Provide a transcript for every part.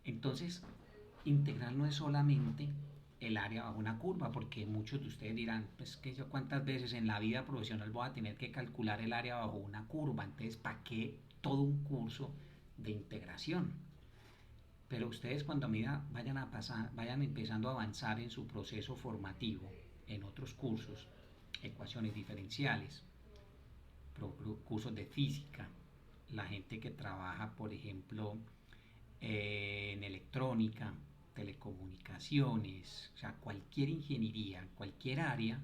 Entonces, integral no es solamente el área bajo una curva, porque muchos de ustedes dirán, pues que yo cuántas veces en la vida profesional voy a tener que calcular el área bajo una curva, entonces ¿para qué todo un curso de integración? Pero ustedes cuando a medida vayan empezando a avanzar en su proceso formativo, en otros cursos, ecuaciones diferenciales, cursos de física, la gente que trabaja, por ejemplo, en electrónica, telecomunicaciones, o sea, cualquier ingeniería, cualquier área,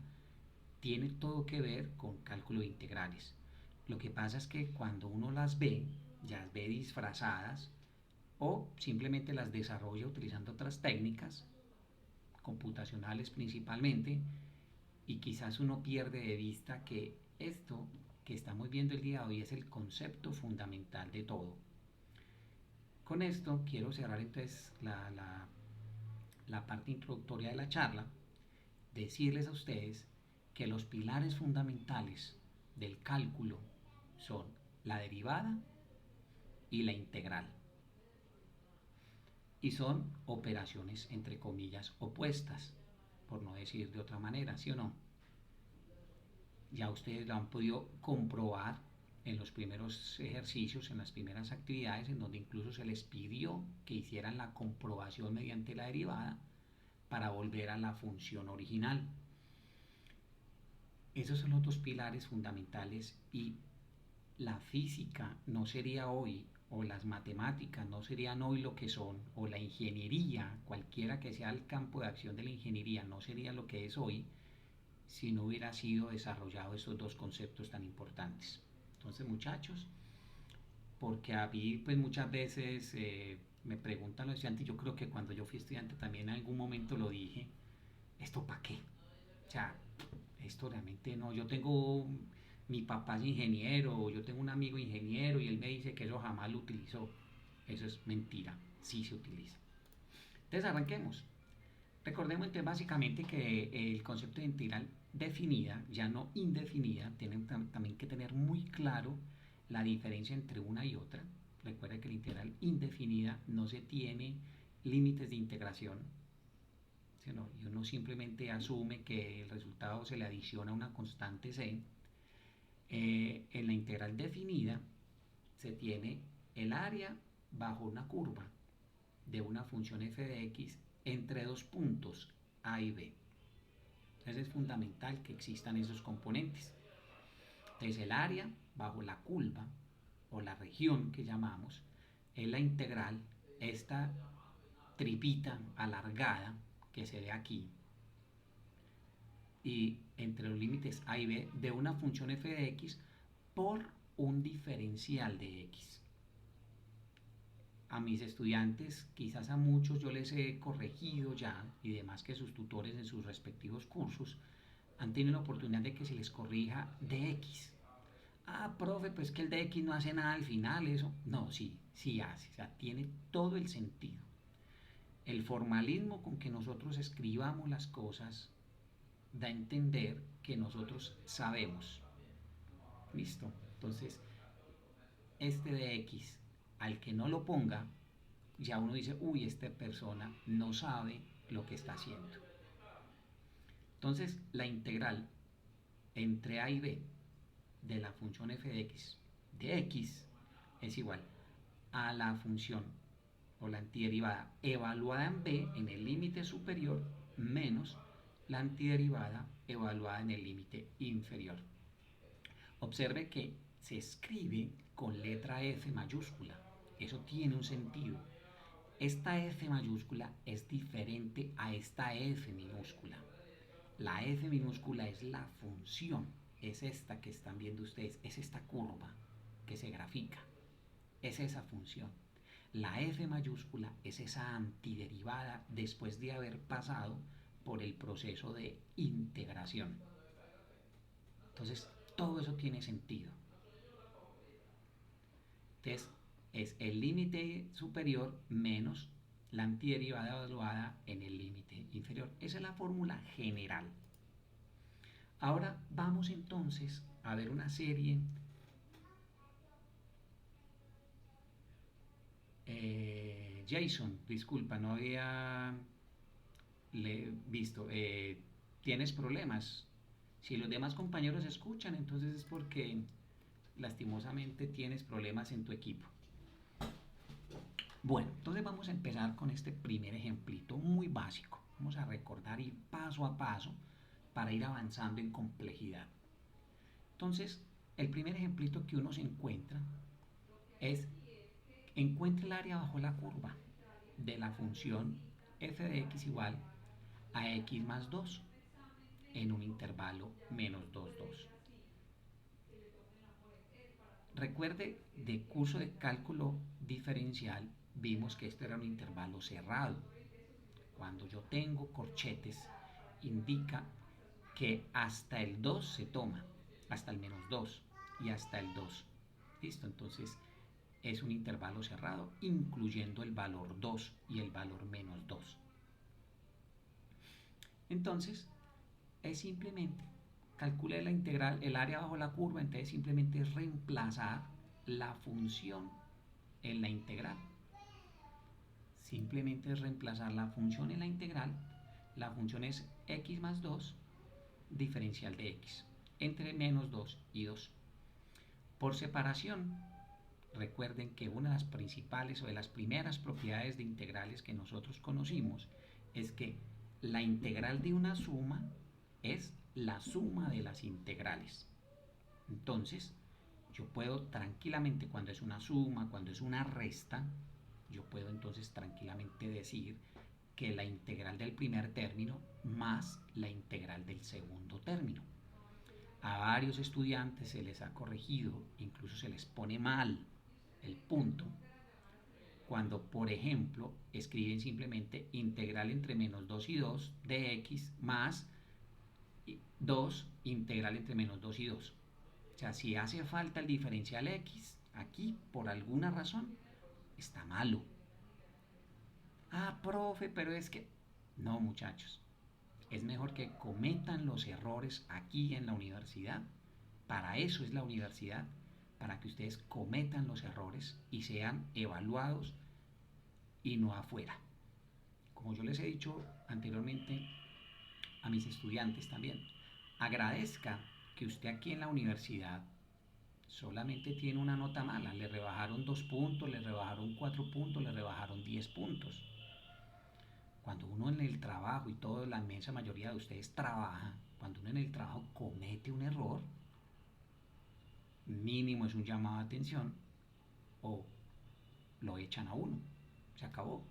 tiene todo que ver con cálculo de integrales. Lo que pasa es que cuando uno las ve, ya las ve disfrazadas o simplemente las desarrolla utilizando otras técnicas, computacionales principalmente, y quizás uno pierde de vista que esto que estamos viendo el día de hoy es el concepto fundamental de todo. Con esto quiero cerrar entonces la parte introductoria de la charla, decirles a ustedes que los pilares fundamentales del cálculo son la derivada y la integral. Y son operaciones entre comillas opuestas, por no decir de otra manera, ¿sí o no? Ya ustedes lo han podido comprobar en los primeros ejercicios, en las primeras actividades, en donde incluso se les pidió que hicieran la comprobación mediante la derivada para volver a la función original. Esos son los dos pilares fundamentales y la física no sería hoy, o las matemáticas no serían hoy lo que son, o la ingeniería, cualquiera que sea el campo de acción de la ingeniería, no sería lo que es hoy si no hubiera sido desarrollado estos dos conceptos tan importantes. Entonces, muchachos, porque a mí pues muchas veces me preguntan los estudiantes, yo creo que cuando yo fui estudiante también en algún momento lo dije, ¿esto para qué? O sea, esto realmente no, yo tengo, mi papá es ingeniero, yo tengo un amigo ingeniero y él me dice que eso jamás lo utilizó. Eso es mentira, sí se utiliza. Entonces arranquemos. Recordemos entonces básicamente que el concepto de integral definida, ya no indefinida, tienen también que tener muy claro la diferencia entre una y otra. Recuerda que la integral indefinida no se tiene límites de integración, sino, y uno simplemente asume que el resultado se le adiciona a una constante c. En la integral definida se tiene el área bajo una curva de una función f de x entre dos puntos a y b. Entonces es fundamental que existan esos componentes. Entonces el área bajo la curva o la región que llamamos es la integral, esta tripita alargada que se ve aquí, y entre los límites a y b de una función f de x por un diferencial de x. A mis estudiantes, quizás a muchos yo les he corregido ya, y demás que sus tutores en sus respectivos cursos han tenido la oportunidad de que se les corrija de x. Ah, profe, pues que el de x no hace nada al final, eso. No, sí, sí hace, o sea, tiene todo el sentido. El formalismo con que nosotros escribamos las cosas da a entender que nosotros sabemos. Listo. Entonces, este de x, al que no lo ponga, ya uno dice, uy, esta persona no sabe lo que está haciendo. Entonces, la integral entre a y b de la función f de x es igual a la función o la antiderivada evaluada en b en el límite superior menos la antiderivada evaluada en el límite inferior. Observe que se escribe con letra F mayúscula. Eso tiene un sentido. Esta F mayúscula es diferente a esta F minúscula. La F minúscula es la función, es esta que están viendo ustedes, es esta curva que se grafica, es esa función. La F mayúscula es esa antiderivada después de haber pasado por el proceso de integración. Entonces, todo eso tiene sentido. Entonces, es el límite superior menos la antiderivada evaluada en el límite inferior. Esa es la fórmula general. Ahora vamos entonces a ver una serie Jason, disculpa, no había visto. ¿Tienes problemas? Si los demás compañeros escuchan, entonces es porque lastimosamente tienes problemas en tu equipo. Bueno, entonces vamos a empezar con este primer ejemplito muy básico. Vamos a recordar ir paso a paso para ir avanzando en complejidad. Entonces, el primer ejemplito que uno se encuentra es: encuentra el área bajo la curva de la función f de x igual a x más 2 en un intervalo menos 2, 2. Recuerde, de curso de cálculo diferencial vimos que este era un intervalo cerrado. Cuando yo tengo corchetes, indica que hasta el 2 se toma, hasta el menos 2 y hasta el 2. ¿Listo? Entonces es un intervalo cerrado, incluyendo el valor 2 y el valor menos 2. Entonces, es simplemente calcule la integral, el área bajo la curva, entonces simplemente es reemplazar la función en la integral. Simplemente es reemplazar la función en la integral. La función es x más 2 diferencial de x entre menos 2 y 2. Por separación, recuerden que una de las principales o de las primeras propiedades de integrales que nosotros conocimos es que la integral de una suma es la suma de las integrales. Entonces, yo puedo tranquilamente, cuando es una suma, cuando es una resta, yo puedo entonces tranquilamente decir que la integral del primer término más la integral del segundo término. A varios estudiantes se les ha corregido, incluso se les pone mal el punto, cuando, por ejemplo, escriben simplemente integral entre menos 2 y 2 de x más 2 integral entre menos 2 y 2. O sea, si hace falta el diferencial x, aquí, por alguna razón, está malo. Ah, profe, pero es que... No, muchachos. Es mejor que cometan los errores aquí en la universidad. Para eso es la universidad, para que ustedes cometan los errores y sean evaluados y no afuera. Como yo les he dicho anteriormente a mis estudiantes también, agradezca que usted aquí en la universidad solamente tiene una nota mala, le rebajaron 2 puntos, le rebajaron 4 puntos, le rebajaron 10 puntos. Cuando uno en el trabajo, y toda la inmensa mayoría de ustedes trabaja, cuando uno en el trabajo comete un error, mínimo es un llamado de atención o lo echan a uno, se acabó.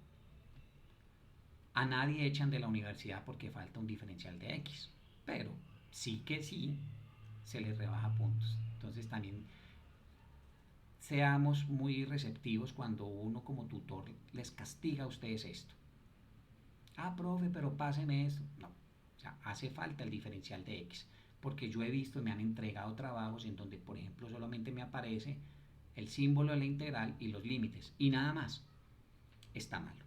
A nadie echan de la universidad porque falta un diferencial de x, pero sí que sí se les rebaja puntos. Entonces también seamos muy receptivos cuando uno como tutor les castiga a ustedes esto. Ah, profe, pero páseme esto. No, o sea, hace falta el diferencial de x, porque yo he visto, me han entregado trabajos en donde, por ejemplo, solamente me aparece el símbolo de la integral y los límites, y nada más. Está malo.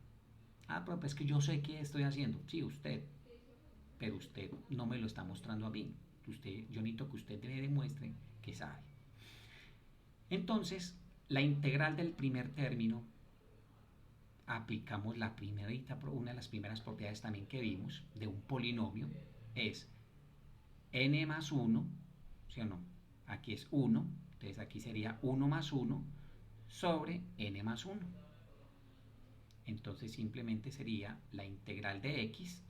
Ah, profe, es que yo sé qué estoy haciendo. Sí, usted, pero usted no me lo está mostrando a mí. Yo necesito que usted me demuestre que sabe. Entonces, la integral del primer término, aplicamos una de las primeras propiedades también que vimos de un polinomio, es n más 1, ¿sí o no? Aquí es 1, entonces aquí sería 1 más 1 sobre n más 1. Entonces simplemente sería la integral de x,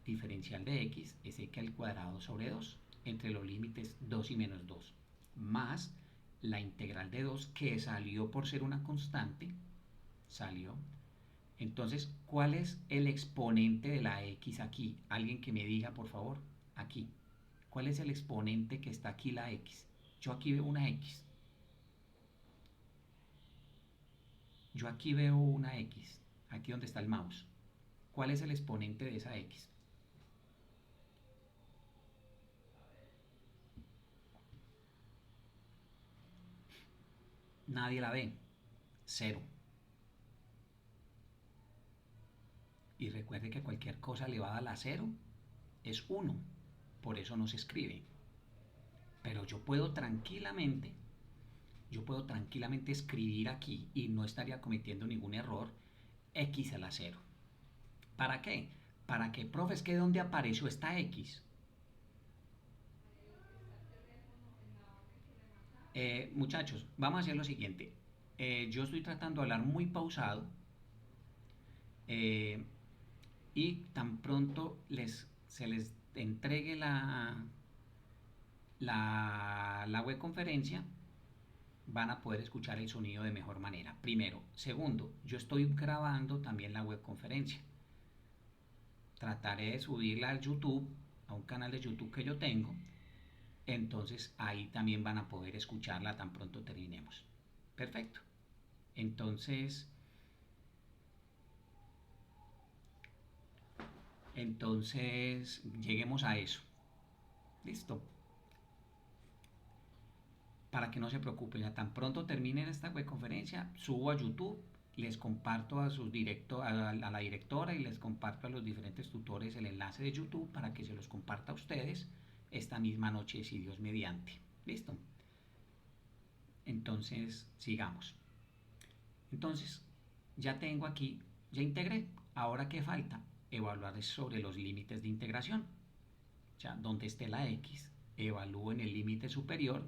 diferencial de x, es x al cuadrado sobre 2, entre los límites 2 y menos 2, más la integral de 2, que salió por ser una constante, salió. Entonces, ¿cuál es el exponente de la x aquí? Alguien que me diga, por favor, aquí. ¿Cuál es el exponente que está aquí la x? Yo aquí veo una x. Yo aquí veo una x, aquí donde está el mouse. ¿Cuál es el exponente de esa x? Nadie la ve. 0. Y recuerde que cualquier cosa elevada a la 0 es 1. Por eso no se escribe. Pero yo puedo tranquilamente yo puedo tranquilamente escribir aquí y no estaría cometiendo ningún error x a la 0. ¿Para qué? Para que, profe, es que ¿dónde apareció esta x? Muchachos, vamos a hacer lo siguiente. Yo estoy tratando de hablar muy pausado eh, y tan pronto se les entregue la web conferencia, van a poder escuchar el sonido de mejor manera. Primero. Segundo, yo estoy grabando también la web conferencia. Trataré de subirla al YouTube, a un canal de YouTube que yo tengo. Entonces ahí también van a poder escucharla tan pronto terminemos. Perfecto. Entonces, lleguemos a eso. Listo. Para que no se preocupen, ya tan pronto terminen esta web conferencia, subo a YouTube, les comparto a la directora y les comparto a los diferentes tutores el enlace de YouTube para que se los comparta a ustedes esta misma noche, si Dios mediante. Listo. Entonces, sigamos. Entonces, ya tengo aquí, ya integré. Ahora, ¿qué falta? Evaluar sobre los límites de integración. O sea, donde esté la x, evalúo en el límite superior,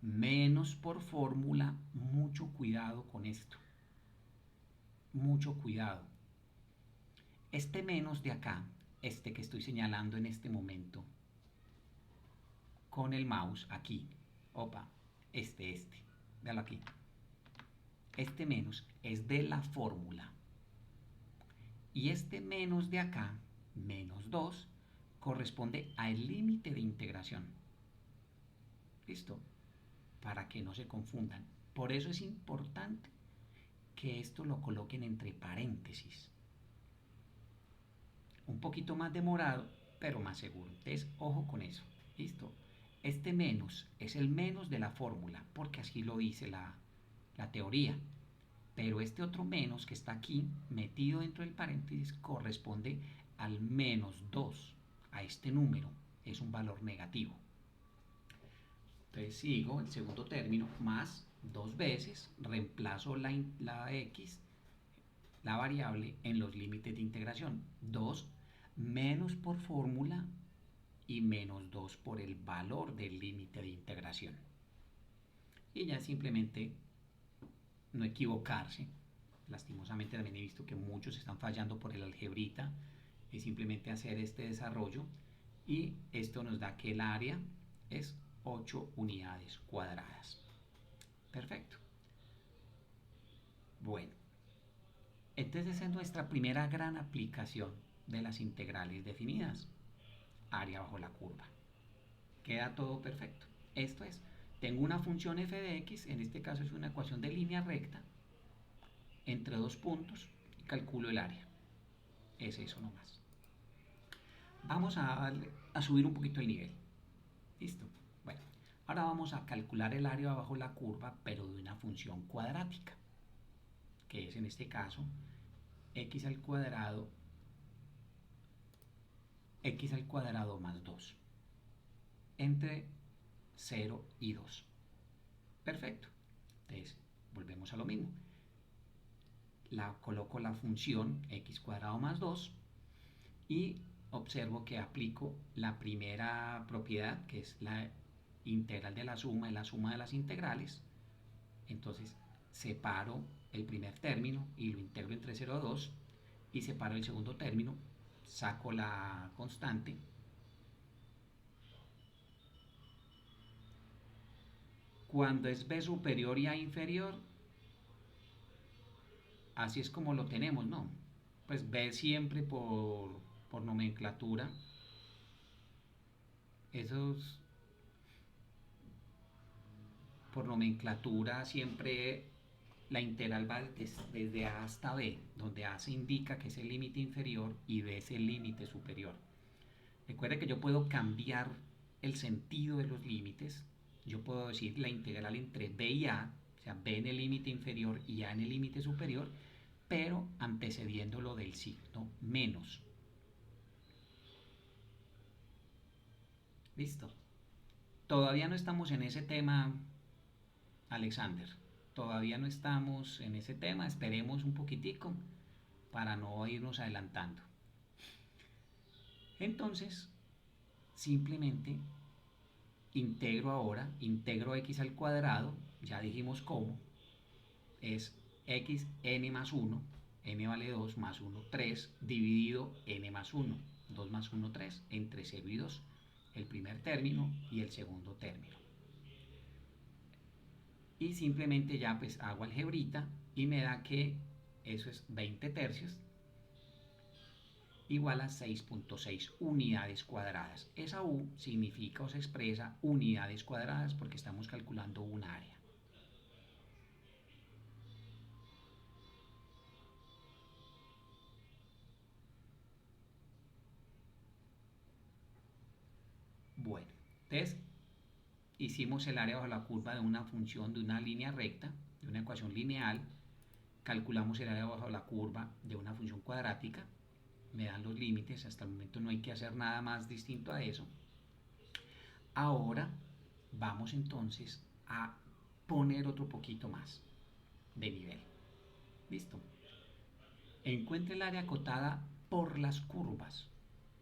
menos por fórmula. Mucho cuidado con esto. Mucho cuidado. Este menos de acá, este que estoy señalando en este momento, con el mouse aquí. Opa, este. Véalo aquí. Este menos es de la fórmula. Y este menos de acá, menos 2, corresponde al límite de integración. ¿Listo? Para que no se confundan. Por eso es importante que esto lo coloquen entre paréntesis. Un poquito más demorado, pero más seguro. Entonces, ojo con eso. ¿Listo? Este menos es el menos de la fórmula, porque así lo dice la teoría. Pero este otro menos que está aquí, metido dentro del paréntesis, corresponde al menos 2, a este número. Es un valor negativo. Entonces sigo el segundo término, más 2 veces, reemplazo la x, la variable, en los límites de integración. 2 menos por fórmula y menos 2 por el valor del límite de integración. Y ya simplemente no equivocarse. Lastimosamente también he visto que muchos están fallando por el algebrita. Es simplemente hacer este desarrollo y esto nos da que el área es 8 unidades cuadradas. Perfecto. Bueno, entonces esa es nuestra primera gran aplicación de las integrales definidas. Área bajo la curva. Queda todo perfecto. Esto es, tengo una función f de x, en este caso es una ecuación de línea recta, entre dos puntos y calculo el área. Es eso nomás. Vamos a subir un poquito el nivel. ¿Listo? Bueno, ahora vamos a calcular el área bajo la curva, pero de una función cuadrática, que es en este caso x al cuadrado más 2, entre 0 y 2. Perfecto. Entonces, volvemos a lo mismo. Coloco la función x cuadrado más 2 y observo que aplico la primera propiedad, que es la integral de la suma, la suma de las integrales. Entonces separo el primer término y lo integro entre 0 y 2, y separo el segundo término, saco la constante, cuando es b superior y a inferior, así es como lo tenemos, ¿no? Pues b siempre por nomenclatura, esos por nomenclatura siempre la integral va desde A hasta B, donde A se indica que es el límite inferior y B es el límite superior. Recuerde que yo puedo cambiar el sentido de los límites. Yo puedo decir la integral entre B y A, o sea, B en el límite inferior y A en el límite superior, pero antecediéndolo del signo menos. ¿Listo? Todavía no estamos en ese tema Alexander. Todavía no estamos en ese tema, esperemos un poquitico para no irnos adelantando. Entonces, simplemente integro x al cuadrado, ya dijimos cómo, es x n más 1, n vale 2, más 1, 3, dividido n más 1, 2 más 1, 3, entre 0 y 2, el primer término y el segundo término. Y simplemente ya pues hago algebrita y me da que eso es 20 tercios igual a 6.6 unidades cuadradas. Esa u significa o se expresa unidades cuadradas porque estamos calculando un área. Bueno, entonces hicimos el área bajo la curva de una función de una línea recta, de una ecuación lineal. Calculamos el área bajo la curva de una función cuadrática. Me dan los límites, hasta el momento no hay que hacer nada más distinto a eso. Ahora vamos entonces a poner otro poquito más de nivel. ¿Listo? Encuentre el área acotada por las curvas.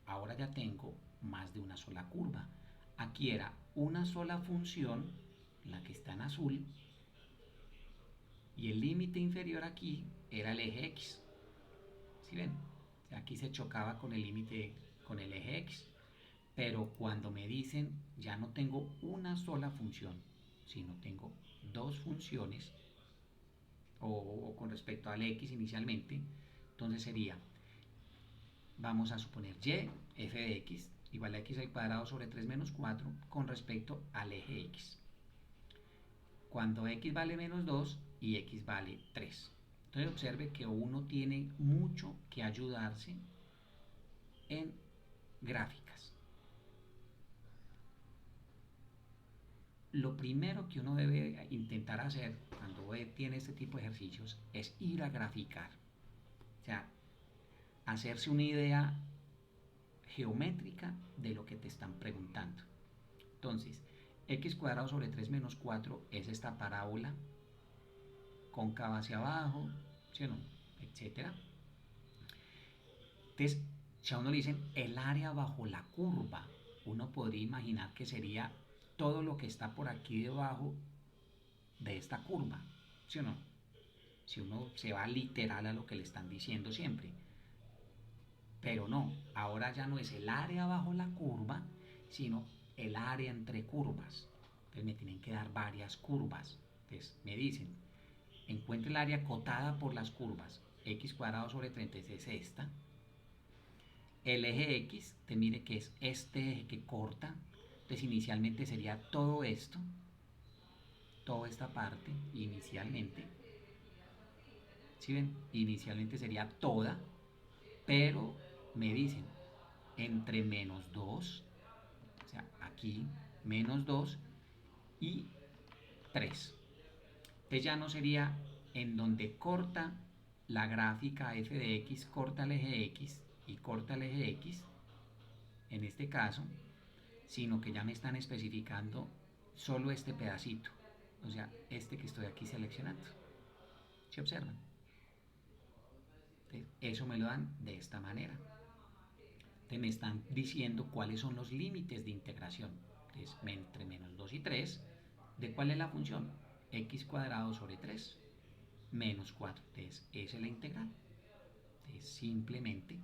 Ahora ya tengo más de una sola curva. Aquí era una sola función, la que está en azul, y el límite inferior aquí era el eje X. ¿Sí ven? Aquí se chocaba con el límite, con el eje X. Pero cuando me dicen ya no tengo una sola función, sino tengo dos funciones, o con respecto al X inicialmente, entonces sería, vamos a suponer y, f de x, igual a x al cuadrado sobre 3 menos 4 con respecto al eje X. Cuando x vale menos 2 y x vale 3. Entonces observe que uno tiene mucho que ayudarse en gráficas. Lo primero que uno debe intentar hacer cuando tiene este tipo de ejercicios es ir a graficar. O sea, hacerse una idea geométrica de lo que te están preguntando. Entonces, x cuadrado sobre 3 menos 4 es esta parábola cóncava hacia abajo, ¿sí o no? Etcétera. Entonces, si a uno le dicen el área bajo la curva, uno podría imaginar que sería todo lo que está por aquí debajo de esta curva, ¿sí o no? Si uno se va literal a lo que le están diciendo siempre. Pero no, ahora ya no es el área bajo la curva, sino el área entre curvas. Entonces me tienen que dar varias curvas. Entonces me dicen, encuentre el área acotada por las curvas. X cuadrado sobre 36 es esta. El eje X, te mire que es este eje que corta. Entonces inicialmente sería todo esto, toda esta parte, inicialmente. ¿Sí ven? Inicialmente sería toda, pero me dicen entre menos 2, o sea, aquí menos 2 y 3. Entonces ya no sería en donde corta la gráfica f de x, corta el eje x y corta el eje x, en este caso, sino que ya me están especificando solo este pedacito, o sea, este que estoy aquí seleccionando. ¿Se observan? Entonces, eso me lo dan de esta manera. Entonces me están diciendo cuáles son los límites de integración. Entonces, entre menos 2 y 3, ¿de cuál es la función? X cuadrado sobre 3 menos 4. Entonces, esa es la integral. Entonces, simplemente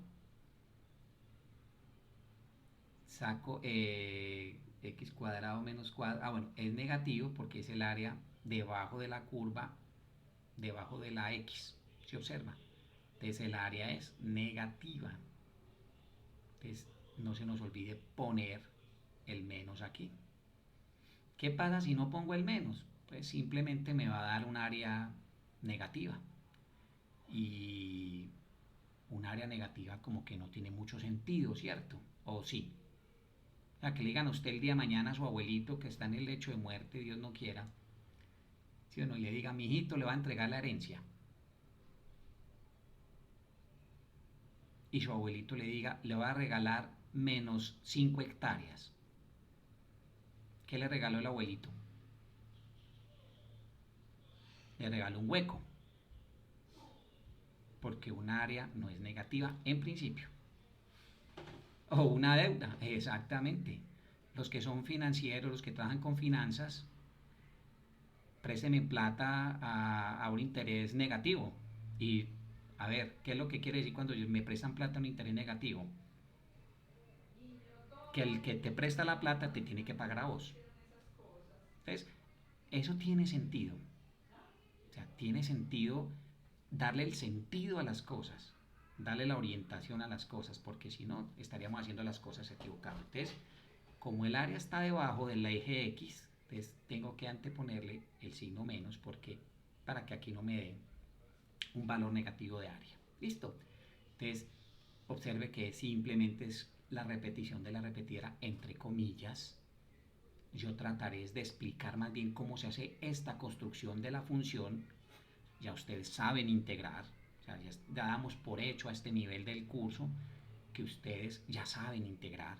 saco x cuadrado menos 4. Bueno, es negativo porque es el área debajo de la curva, debajo de la x. ¿Se observa? Entonces, el área es negativa. Entonces, no se nos olvide poner el menos aquí. ¿Qué pasa si no pongo el menos? Pues simplemente me va a dar un área negativa. Y un área negativa como que no tiene mucho sentido, ¿cierto? ¿O sí? O sea, que le digan a usted el día de mañana a su abuelito que está en el lecho de muerte, Dios no quiera, ¿sí o no? Y le diga, mi hijito le va a entregar la herencia. Y su abuelito le diga, le va a regalar menos 5 hectáreas. ¿Qué le regaló el abuelito? le regalo un hueco, porque un área no es negativa en principio. O una deuda, exactamente. Los que son financieros, los que trabajan con finanzas, présteme plata a un interés negativo. Y a ver, ¿qué es lo que quiere decir cuando me prestan plata a un interés negativo? Que el que te presta la plata te tiene que pagar a vos. Entonces, eso tiene sentido. O sea, tiene sentido darle el sentido a las cosas, darle la orientación a las cosas, porque si no, estaríamos haciendo las cosas equivocadas. Entonces, como el área está debajo del eje X, entonces tengo que anteponerle el signo menos porque para que aquí no me dé un valor negativo de área. ¿Listo? Entonces, observe que simplemente es la repetición de la repetidera entre comillas. Yo trataré de explicar más bien cómo se hace esta construcción de la función. Ya ustedes saben integrar, o sea, ya damos por hecho a este nivel del curso que ustedes ya saben integrar.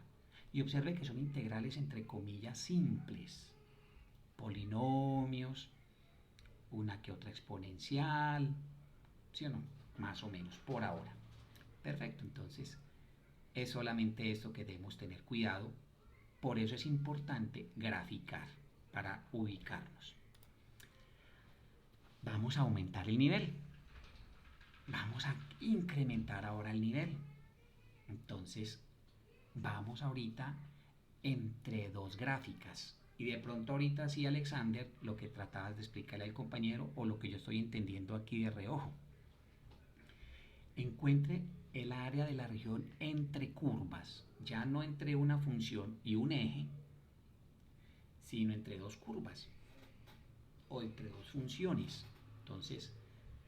Y observe que son integrales entre comillas simples, polinomios, una que otra exponencial, ¿sí o no? Más o menos, por ahora. Perfecto, entonces es solamente esto que debemos tener cuidado. Por eso es importante graficar para ubicarnos. Vamos a aumentar el nivel. Vamos a incrementar ahora el nivel. Entonces, vamos ahorita entre dos gráficas. Y de pronto ahorita sí, Alexander, lo que tratabas de explicarle al compañero o lo que yo estoy entendiendo aquí de reojo. Encuentre el área de la región entre curvas, ya no entre una función y un eje, sino entre dos curvas o entre dos funciones. Entonces,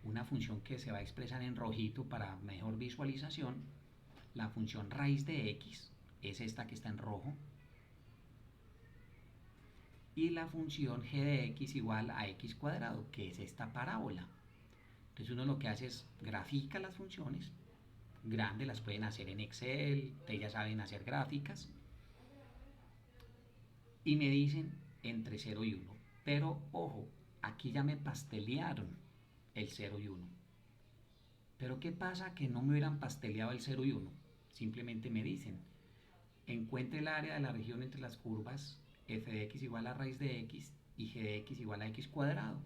una función que se va a expresar en rojito para mejor visualización, la función raíz de x es esta que está en rojo, y la función g de x igual a x cuadrado, que es esta parábola. Entonces uno lo que hace es grafica las funciones, grandes las pueden hacer en Excel, ustedes ya saben hacer gráficas, y me dicen entre 0 y 1. Pero ojo, aquí ya me pastelearon el 0 y 1. Pero ¿qué pasa que no me hubieran pasteleado el 0 y 1? Simplemente me dicen, encuentre el área de la región entre las curvas f de x igual a raíz de x y g de x igual a x cuadrado.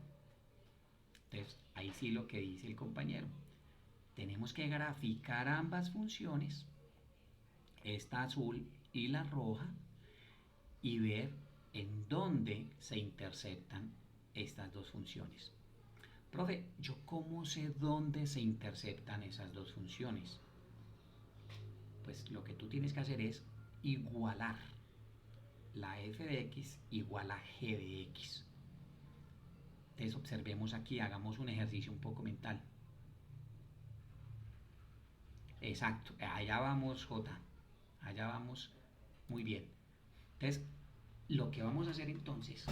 Entonces, ahí sí lo que dice el compañero. Tenemos que graficar ambas funciones, esta azul y la roja, y ver en dónde se interceptan estas dos funciones. Profe, ¿yo cómo sé dónde se interceptan esas dos funciones? Pues lo que tú tienes que hacer es igualar la f de x igual a g de x. Entonces observemos aquí, hagamos un ejercicio un poco mental. Exacto, allá vamos J, allá vamos, muy bien. Entonces, lo que vamos a hacer entonces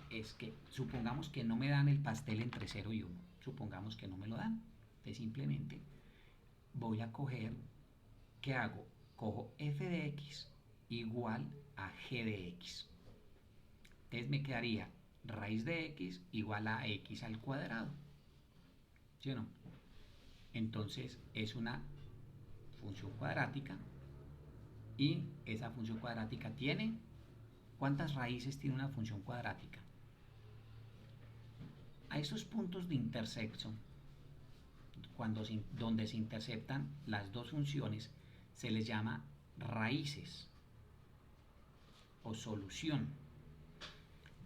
es que supongamos que no me dan el pastel entre 0 y 1, supongamos que no me lo dan. Entonces simplemente voy a coger, ¿qué hago? Cojo f de x igual a g de x. Entonces me quedaría raíz de x igual a x al cuadrado. ¿Sí o no? Entonces es una función cuadrática y esa función cuadrática tiene, ¿cuántas raíces tiene una función cuadrática? A esos puntos de intersección, donde se interceptan las dos funciones, se les llama raíces o solución.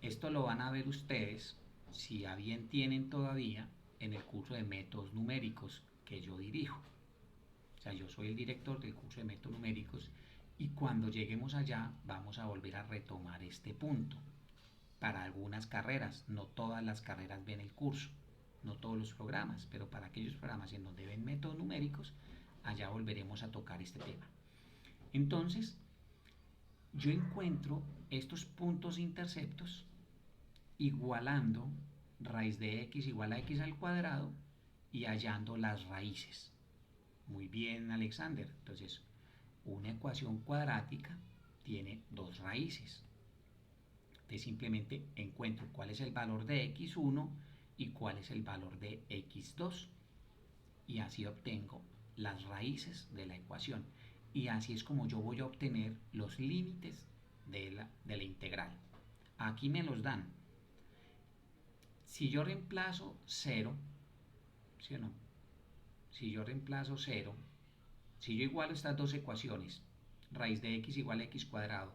Esto lo van a ver ustedes, si a bien tienen todavía, en el curso de métodos numéricos que yo dirijo. O sea, yo soy el director del curso de métodos numéricos y cuando lleguemos allá vamos a volver a retomar este punto. Para algunas carreras, no todas las carreras ven el curso, no todos los programas, pero para aquellos programas en donde ven métodos numéricos, allá volveremos a tocar este tema. Entonces, yo encuentro estos puntos interceptos igualando raíz de x igual a x al cuadrado y hallando las raíces. Muy bien, Alexander. Entonces, una ecuación cuadrática tiene dos raíces. Entonces simplemente encuentro cuál es el valor de x1 y cuál es el valor de x2. Y así obtengo las raíces de la ecuación. Y así es como yo voy a obtener los límites de la integral. Aquí me los dan. Si yo reemplazo 0, ¿sí o no? Si yo reemplazo 0, si yo igualo estas dos ecuaciones, raíz de x igual a x cuadrado,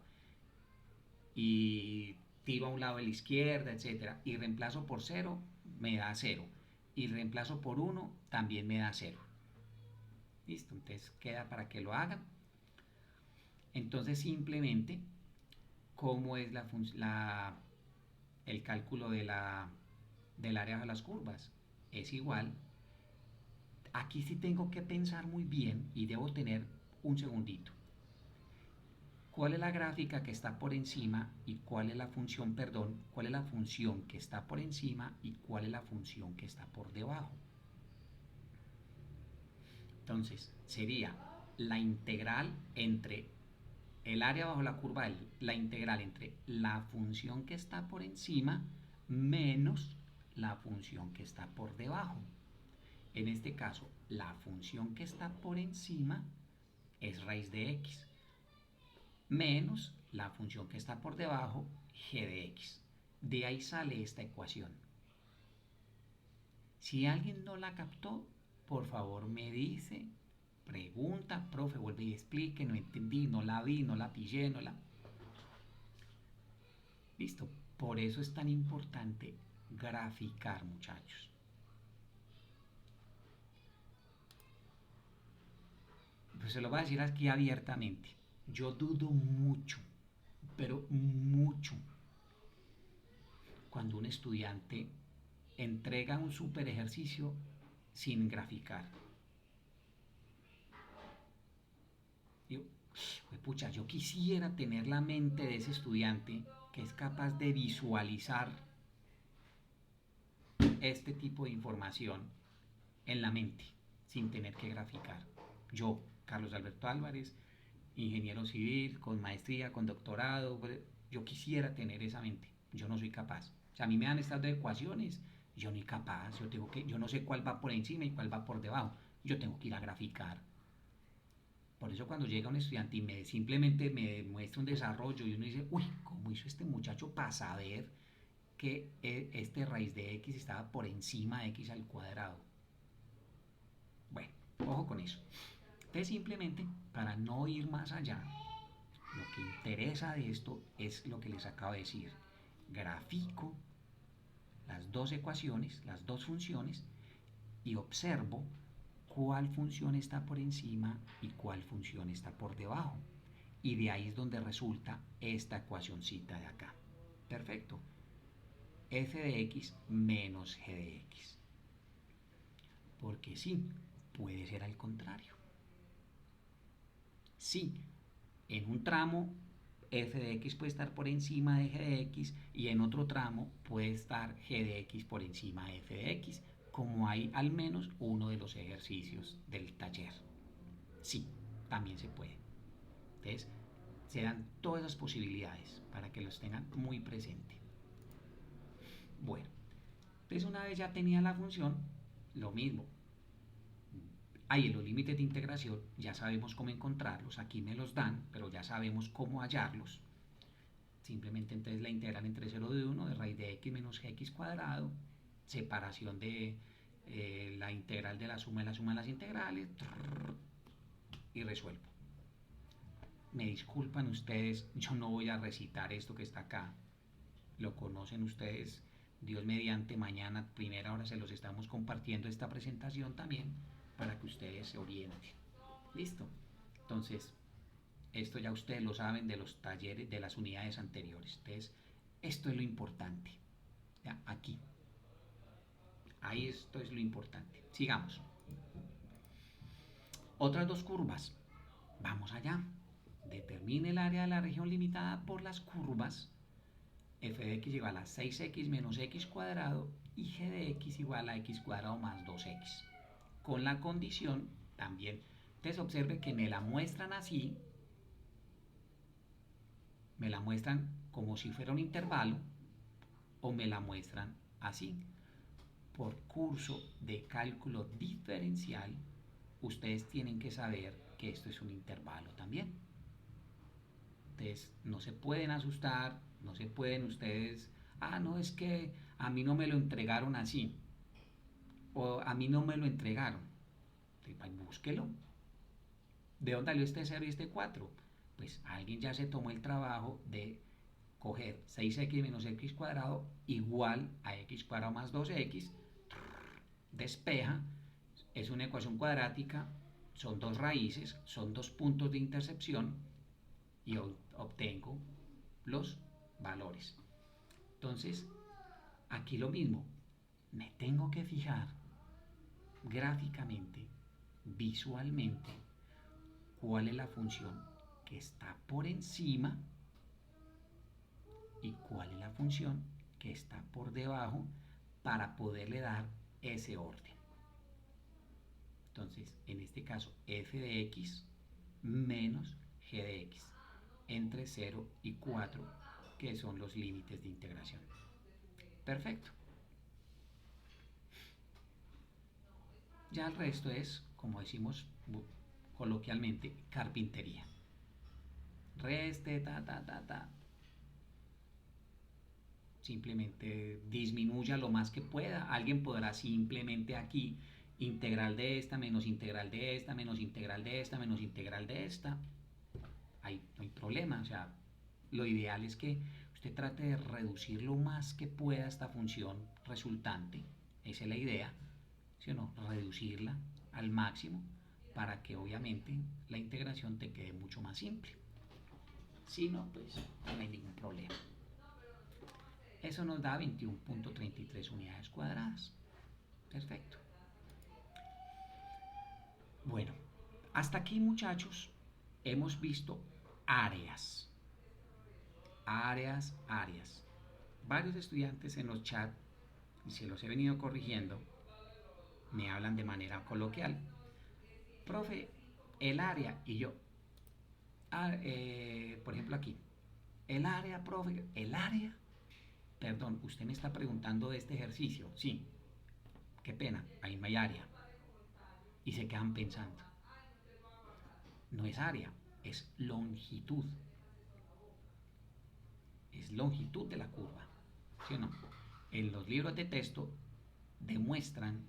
y tiro a un lado de la izquierda, etcétera, y reemplazo por 0, me da 0. Y reemplazo por 1, también me da 0. Listo, entonces queda para que lo hagan. Entonces simplemente, ¿cómo es el cálculo del área de las curvas? Es igual. Aquí sí tengo que pensar muy bien y debo tener un segundito. ¿Cuál es la gráfica que está por encima y cuál es la función, cuál es la función que está por encima y cuál es la función que está por debajo? Entonces, sería la integral entre el área bajo la curva, la integral entre la función que está por encima menos la función que está por debajo. En este caso, la función que está por encima es raíz de x menos la función que está por debajo, g de x. De ahí sale esta ecuación. Si alguien no la captó, por favor me dice, pregunta, profe, vuelve y explique, no entendí, no la vi, no la pillé, no la... Listo. Por eso es tan importante graficar, muchachos. Pues se lo voy a decir aquí abiertamente. Yo dudo mucho, pero mucho, cuando un estudiante entrega un super ejercicio sin graficar. Yo quisiera tener la mente de ese estudiante que es capaz de visualizar este tipo de información en la mente sin tener que graficar. Yo, Carlos Alberto Álvarez, ingeniero civil, con maestría, con doctorado, yo quisiera tener esa mente. Yo no soy capaz. O sea, a mí me dan estas dos ecuaciones, yo ni capaz. Yo no sé cuál va por encima y cuál va por debajo. Yo tengo que ir a graficar. Por eso cuando llega un estudiante y simplemente me muestra un desarrollo y uno dice, uy, ¿cómo hizo este muchacho para saber que este raíz de x estaba por encima de x al cuadrado? Bueno, ojo con eso. Entonces simplemente, para no ir más allá, lo que interesa de esto es lo que les acabo de decir. Grafico las dos ecuaciones, las dos funciones, y observo cuál función está por encima y cuál función está por debajo. Y de ahí es donde resulta esta ecuacioncita de acá. Perfecto. F de x menos g de x. Porque sí, puede ser al contrario. Sí, en un tramo f de x puede estar por encima de g de x y en otro tramo puede estar g de x por encima de f de x, como hay al menos uno de los ejercicios del taller. Sí, también se puede. Entonces, se dan todas las posibilidades para que los tengan muy presente. Bueno, entonces una vez ya tenía la función, lo mismo. Ahí en los límites de integración ya sabemos cómo encontrarlos, aquí me los dan, pero ya sabemos cómo hallarlos. Simplemente entonces la integral entre 0 de 1 de raíz de x menos gx cuadrado, separación de la integral de la suma de las integrales, y resuelvo. Me disculpan ustedes, yo no voy a recitar esto que está acá, lo conocen ustedes, Dios mediante, mañana primera hora se los estamos compartiendo esta presentación también para que ustedes se orienten. Listo. Entonces, esto ya ustedes lo saben de los talleres, de las unidades anteriores. Entonces, esto es lo importante. Ya, aquí. Ahí esto es lo importante. Sigamos. Otras dos curvas. Vamos allá. Determine el área de la región limitada por las curvas f de x igual a 6x menos x cuadrado y g de x igual a x cuadrado más 2x. Con la condición también. Entonces observe que me la muestran así, me la muestran como si fuera un intervalo o me la muestran así. por curso de cálculo diferencial, ustedes tienen que saber que esto es un intervalo también. Entonces, no se pueden asustar, no se pueden ustedes, no, es que a mí no me lo entregaron así, o a mí no me lo entregaron. Entonces, búsquelo. ¿De dónde salió este 0 y este 4? Pues alguien ya se tomó el trabajo de coger 6x menos x cuadrado igual a x cuadrado más 2x, despeja, es una ecuación cuadrática, son dos raíces, son dos puntos de intersección y obtengo los valores. Entonces, aquí lo mismo, me tengo que fijar gráficamente, visualmente, cuál es la función que está por encima y cuál es la función que está por debajo para poderle dar ese orden. Entonces, en este caso, f de x menos g de x entre 0 y 4, que son los límites de integración. Perfecto. Ya el resto es, como decimos coloquialmente, carpintería. Reste, simplemente disminuya lo más que pueda. Alguien podrá simplemente aquí integral de esta menos integral de esta menos integral de esta menos integral de esta. No hay problema. O sea, lo ideal es que usted trate de reducir lo más que pueda esta función resultante. Esa es la idea, ¿sí o no? Reducirla al máximo para que obviamente la integración te quede mucho más simple. Si no, pues no hay ningún problema. Eso nos da 21.33 unidades cuadradas. Perfecto. Bueno, hasta aquí, muchachos, hemos visto áreas. Áreas. Varios estudiantes en los chats, y se los he venido corrigiendo, me hablan de manera coloquial. Profe, el área, y yo, por ejemplo aquí, el área, profe, el área. Perdón, usted me está preguntando de este ejercicio. Sí, qué pena, ahí no hay área. Y se quedan pensando. No es área, es longitud. Es longitud de la curva. ¿Sí o no? En los libros de texto demuestran,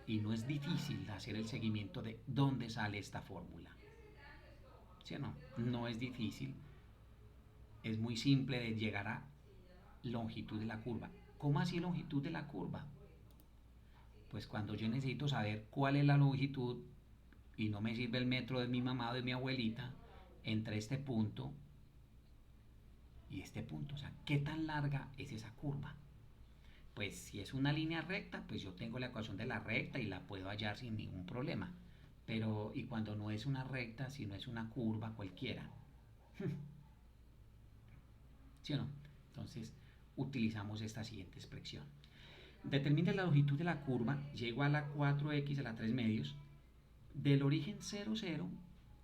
y no es difícil hacer el seguimiento de dónde sale esta fórmula. ¿Sí o no? No es difícil. Es muy simple de llegar a longitud de la curva. ¿Cómo así longitud de la curva? Pues cuando yo necesito saber cuál es la longitud y no me sirve el metro de mi mamá o de mi abuelita entre este punto y este punto, o sea, ¿qué tan larga es esa curva? Pues si es una línea recta, pues yo tengo la ecuación de la recta y la puedo hallar sin ningún problema. Pero, y cuando no es una recta, si no es una curva cualquiera, ¿sí o no? Entonces, utilizamos esta siguiente expresión. Determine la longitud de la curva, y igual a 4x a la 3 medios, del origen 0, 0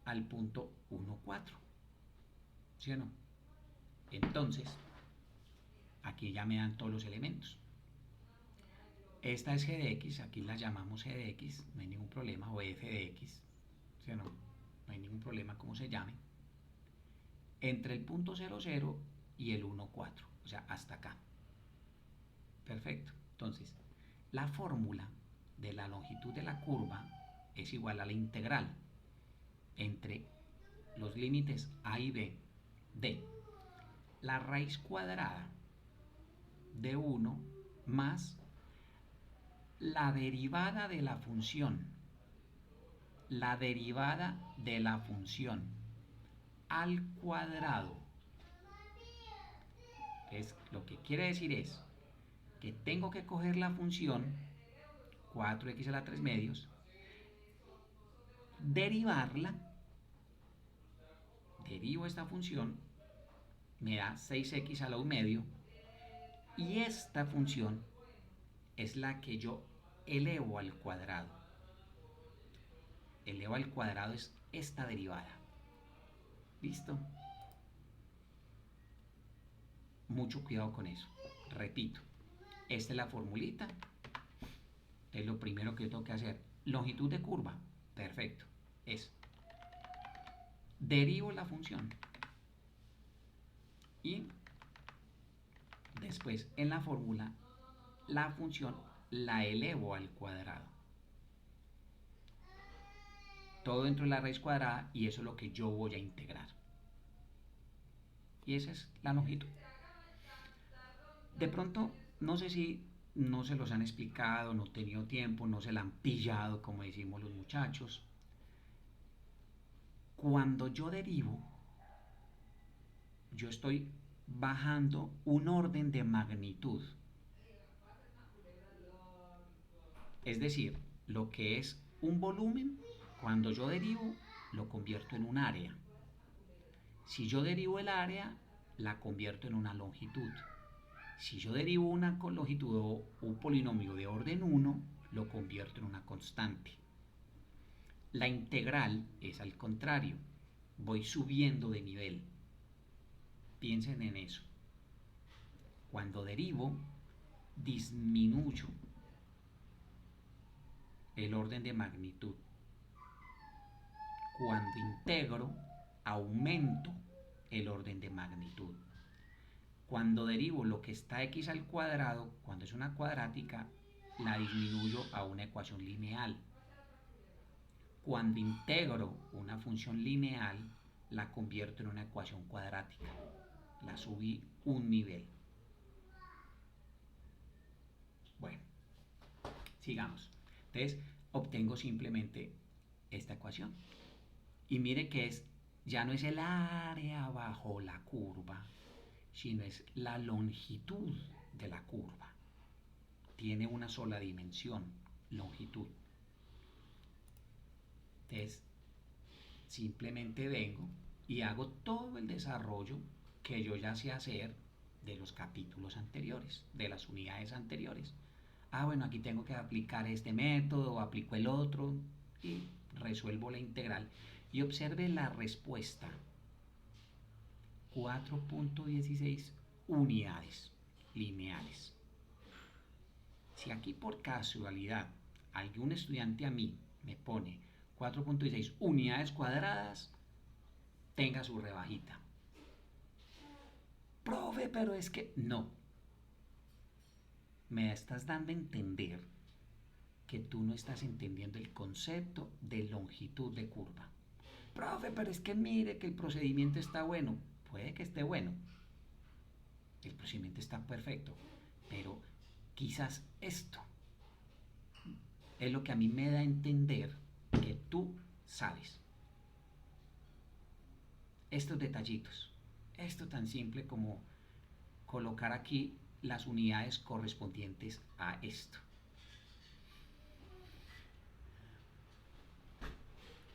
al punto 1, 4. ¿Sí o no? Entonces, aquí ya me dan todos los elementos. Esta es g de x, aquí la llamamos g de x, no hay ningún problema, o f de x, ¿sí o no? No hay ningún problema como se llame. Entre el punto 0, 0 y el 1, 4, o sea, hasta acá. Perfecto. Entonces, la fórmula de la longitud de la curva es igual a la integral entre los límites a y b de la raíz cuadrada de 1 más la derivada de la función al cuadrado. Entonces, lo que quiere decir es que tengo que coger la función 4x a la 3 medios, derivarla, derivo esta función, me da 6x a la 1 medio, y esta función es la que yo elevo al cuadrado. Elevo al cuadrado es esta derivada. ¿Listo? Mucho cuidado con eso. Repito, esta es la formulita es lo primero que yo tengo que hacer. Longitud de curva, perfecto. Es derivo la función y después en la fórmula la función la elevo al cuadrado. Todo dentro de la raíz cuadrada y eso es lo que yo voy a integrar. Y esa es la longitud. De pronto, no sé si no se los han explicado, no he tenido tiempo, no se la han pillado, como decimos los muchachos. Cuando yo derivo, yo estoy bajando un orden de magnitud. Es decir, lo que es un volumen, cuando yo derivo, lo convierto en un área. Si yo derivo el área, la convierto en una longitud. Si yo derivo una longitud o un polinomio de orden 1, lo convierto en una constante. La integral es al contrario. Voy subiendo de nivel. Piensen en eso. Cuando derivo, disminuyo el orden de magnitud. Cuando integro, aumento el orden de magnitud. Cuando derivo lo que está x al cuadrado, cuando es una cuadrática, la disminuyo a una ecuación lineal. Cuando integro una función lineal, la convierto en una ecuación cuadrática. La subí un nivel. Bueno, sigamos. Entonces, obtengo simplemente esta ecuación. Y mire que ya no es el área bajo la curva, sino es la longitud de la curva. Tiene una sola dimensión, longitud. Entonces, simplemente vengo y hago todo el desarrollo que yo ya sé hacer de los capítulos anteriores, de las unidades anteriores. Bueno, aquí tengo que aplicar este método, aplico el otro y resuelvo la integral. Y observe la respuesta. 4.16 unidades lineales. Si aquí por casualidad algún estudiante a mí me pone 4.16 unidades cuadradas, tenga su rebajita. Profe, pero es que no. Me estás dando a entender que tú no estás entendiendo el concepto de longitud de curva. Profe, pero es que mire que el procedimiento está bueno. Puede que esté bueno. El procedimiento está perfecto. Pero quizás esto es lo que a mí me da a entender que tú sabes. Estos detallitos. Esto tan simple como colocar aquí las unidades correspondientes a esto.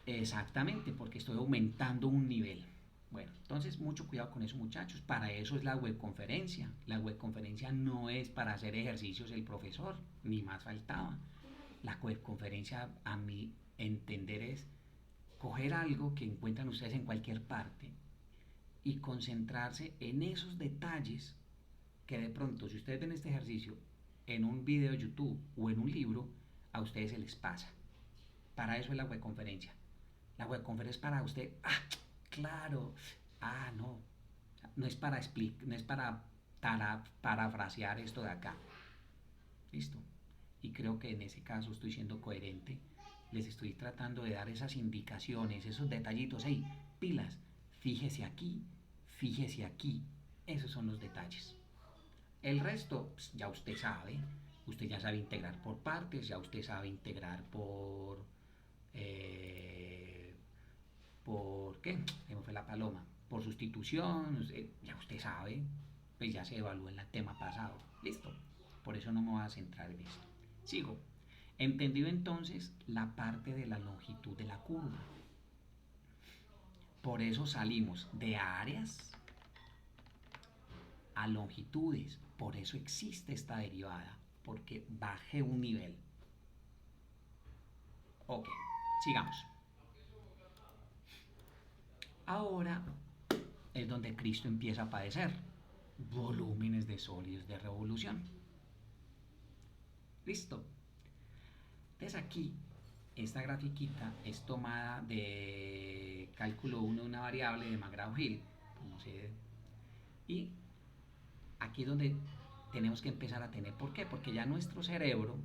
Exactamente, porque estoy aumentando un nivel. Bueno, entonces mucho cuidado con eso, muchachos. Para eso es la webconferencia. La webconferencia no es para hacer ejercicios el profesor, ni más faltaba. La webconferencia, a mi entender, es coger algo que encuentran ustedes en cualquier parte y concentrarse en esos detalles que de pronto, si ustedes ven este ejercicio en un video de YouTube o en un libro, a ustedes se les pasa. Para eso es la webconferencia. La webconferencia es para usted, claro, no, no es para explicar, no es para parafrasear esto de acá. Listo. Y creo que en ese caso estoy siendo coherente. Les estoy tratando de dar esas indicaciones, esos detallitos. Hey, pilas, fíjese aquí, fíjese aquí. Esos son los detalles. El resto, pues, ya usted sabe. Usted ya sabe integrar por partes, ya usted sabe integrar ¿por qué? Se me fue la paloma. Por sustitución, ya usted sabe. Pues ya se evaluó en el tema pasado. Listo. Por eso no me voy a centrar en esto. Sigo. Entendido entonces la parte de la longitud de la curva. Por eso salimos de áreas a longitudes. Por eso existe esta derivada. Porque bajé un nivel. Ok, sigamos. Ahora es donde Cristo empieza a padecer volúmenes de sólidos de revolución. Listo. Entonces aquí, esta grafiquita es tomada de cálculo 1 de una variable de McGraw-Hill, pues no sé, y aquí es donde tenemos que empezar a tener, ¿por qué? Porque ya nuestro cerebro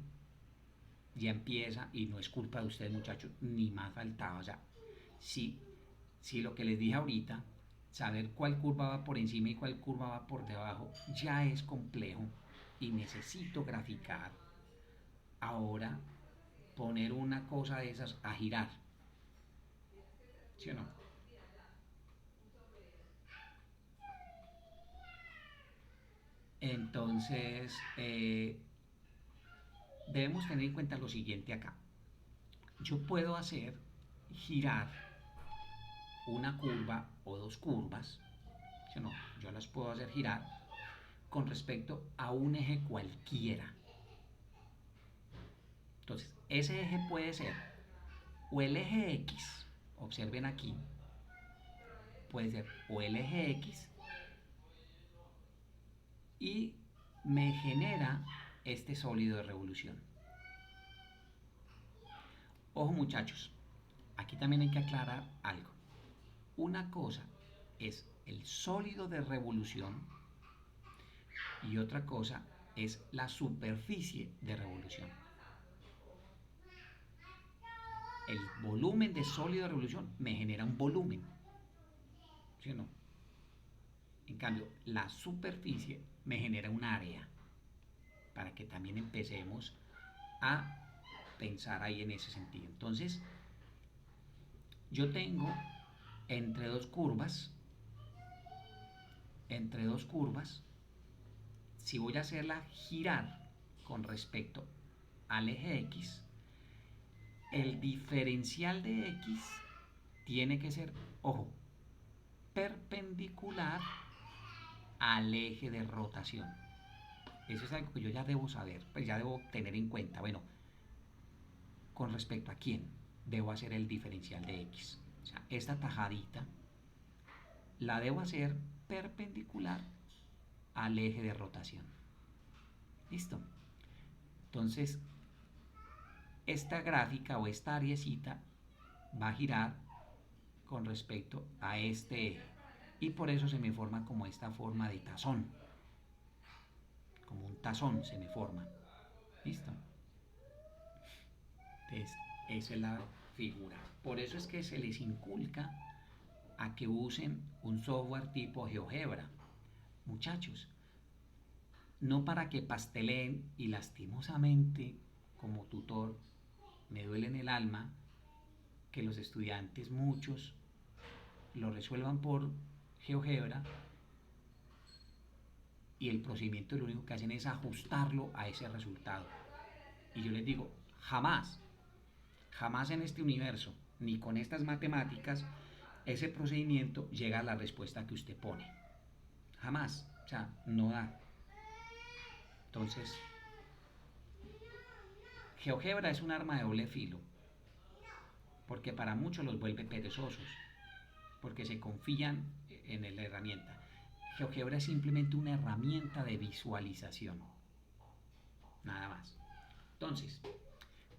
ya empieza, y no es culpa de ustedes muchachos, ni más faltaba, o sea, si, si lo que les dije ahorita, saber cuál curva va por encima y cuál curva va por debajo, ya es complejo y necesito graficar, ahora poner una cosa de esas a girar, ¿sí o no? Entonces, debemos tener en cuenta lo siguiente acá. Yo puedo hacer girar una curva o dos curvas, ¿sí o no? Yo las puedo hacer girar con respecto a un eje cualquiera. Entonces, ese eje puede ser o el eje X, observen aquí, puede ser o el eje X y me genera este sólido de revolución. Ojo muchachos, aquí también hay que aclarar algo. Una cosa es el sólido de revolución y otra cosa es la superficie de revolución. El volumen de sólido de revolución me genera un volumen, ¿sí o no? En cambio, la superficie me genera un área, para que también empecemos a pensar ahí en ese sentido. Entonces, yo tengo entre dos curvas, entre dos curvas, si voy a hacerla girar con respecto al eje X, el diferencial de X tiene que ser, ojo, perpendicular al eje de rotación. Eso es algo que yo ya debo saber, pues ya debo tener en cuenta. Bueno, ¿con respecto a quién debo hacer el diferencial de X? O sea, esta tajadita la debo hacer perpendicular al eje de rotación. ¿Listo? Entonces, esta gráfica o esta ariecita va a girar con respecto a este eje. Y por eso se me forma como esta forma de tazón. Como un tazón se me forma. ¿Listo? Entonces, esa es la figura. Por eso es que se les inculca a que usen un software tipo GeoGebra. Muchachos, no para que pasteleen y lastimosamente como tutor me duele en el alma que los estudiantes muchos lo resuelvan por GeoGebra y el procedimiento lo único que hacen es ajustarlo a ese resultado. Y yo les digo, jamás, jamás en este universo, ni con estas matemáticas, ese procedimiento llega a la respuesta que usted pone. Jamás, o sea, no da. Entonces, GeoGebra es un arma de doble filo, porque para muchos los vuelve perezosos, porque se confían en la herramienta. GeoGebra es simplemente una herramienta de visualización, nada más. Entonces,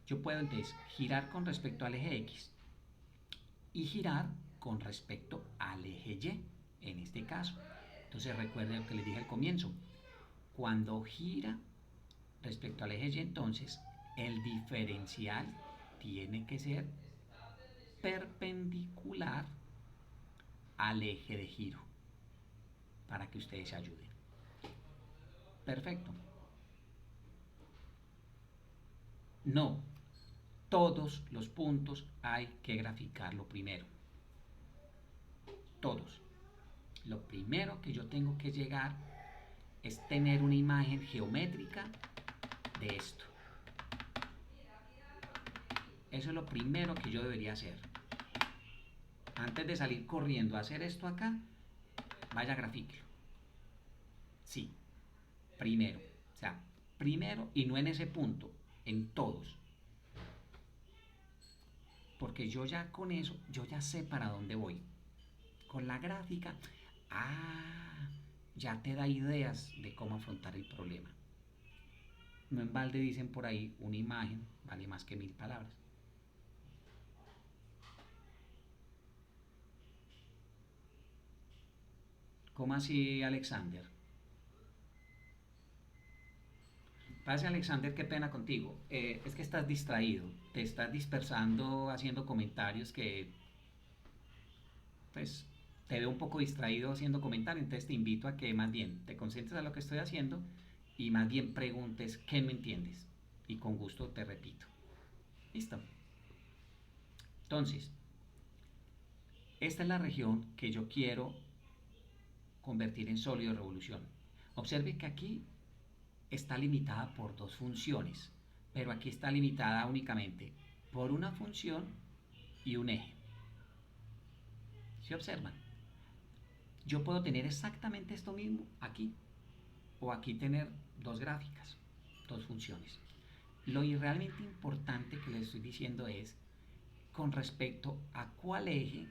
yo puedo entonces girar con respecto al eje X y girar con respecto al eje Y, en este caso. Entonces recuerden lo que les dije al comienzo. Cuando gira respecto al eje Y, entonces el diferencial tiene que ser perpendicular al eje de giro para que ustedes se ayuden. Perfecto. No, todos los puntos hay que graficarlo primero. Todos. Lo primero que yo tengo que llegar es tener una imagen geométrica de esto. Eso es lo primero que yo debería hacer. Antes de salir corriendo a hacer esto acá, vaya grafíquelo. Sí, primero. O sea, primero y no en ese punto, en todos. Porque yo ya con eso, yo ya sé para dónde voy. Con la gráfica, ya te da ideas de cómo afrontar el problema. No en balde dicen por ahí, una imagen vale más que 1000 palabras. ¿Cómo así, Alexander? Pase, Alexander, qué pena contigo. Es que estás distraído, te estás dispersando haciendo comentarios que, pues, te veo un poco distraído haciendo comentarios, entonces te invito a que más bien te concentres a lo que estoy haciendo y más bien preguntes qué me entiendes. Y con gusto te repito. ¿Listo? Entonces, esta es la región que yo quiero convertir en sólido de revolución. Observe que aquí está limitada por dos funciones, pero aquí está limitada únicamente por una función y un eje. ¿Se observan? Yo puedo tener exactamente esto mismo aquí, o aquí tener dos gráficas, dos funciones. Lo realmente importante que les estoy diciendo es con respecto a cuál eje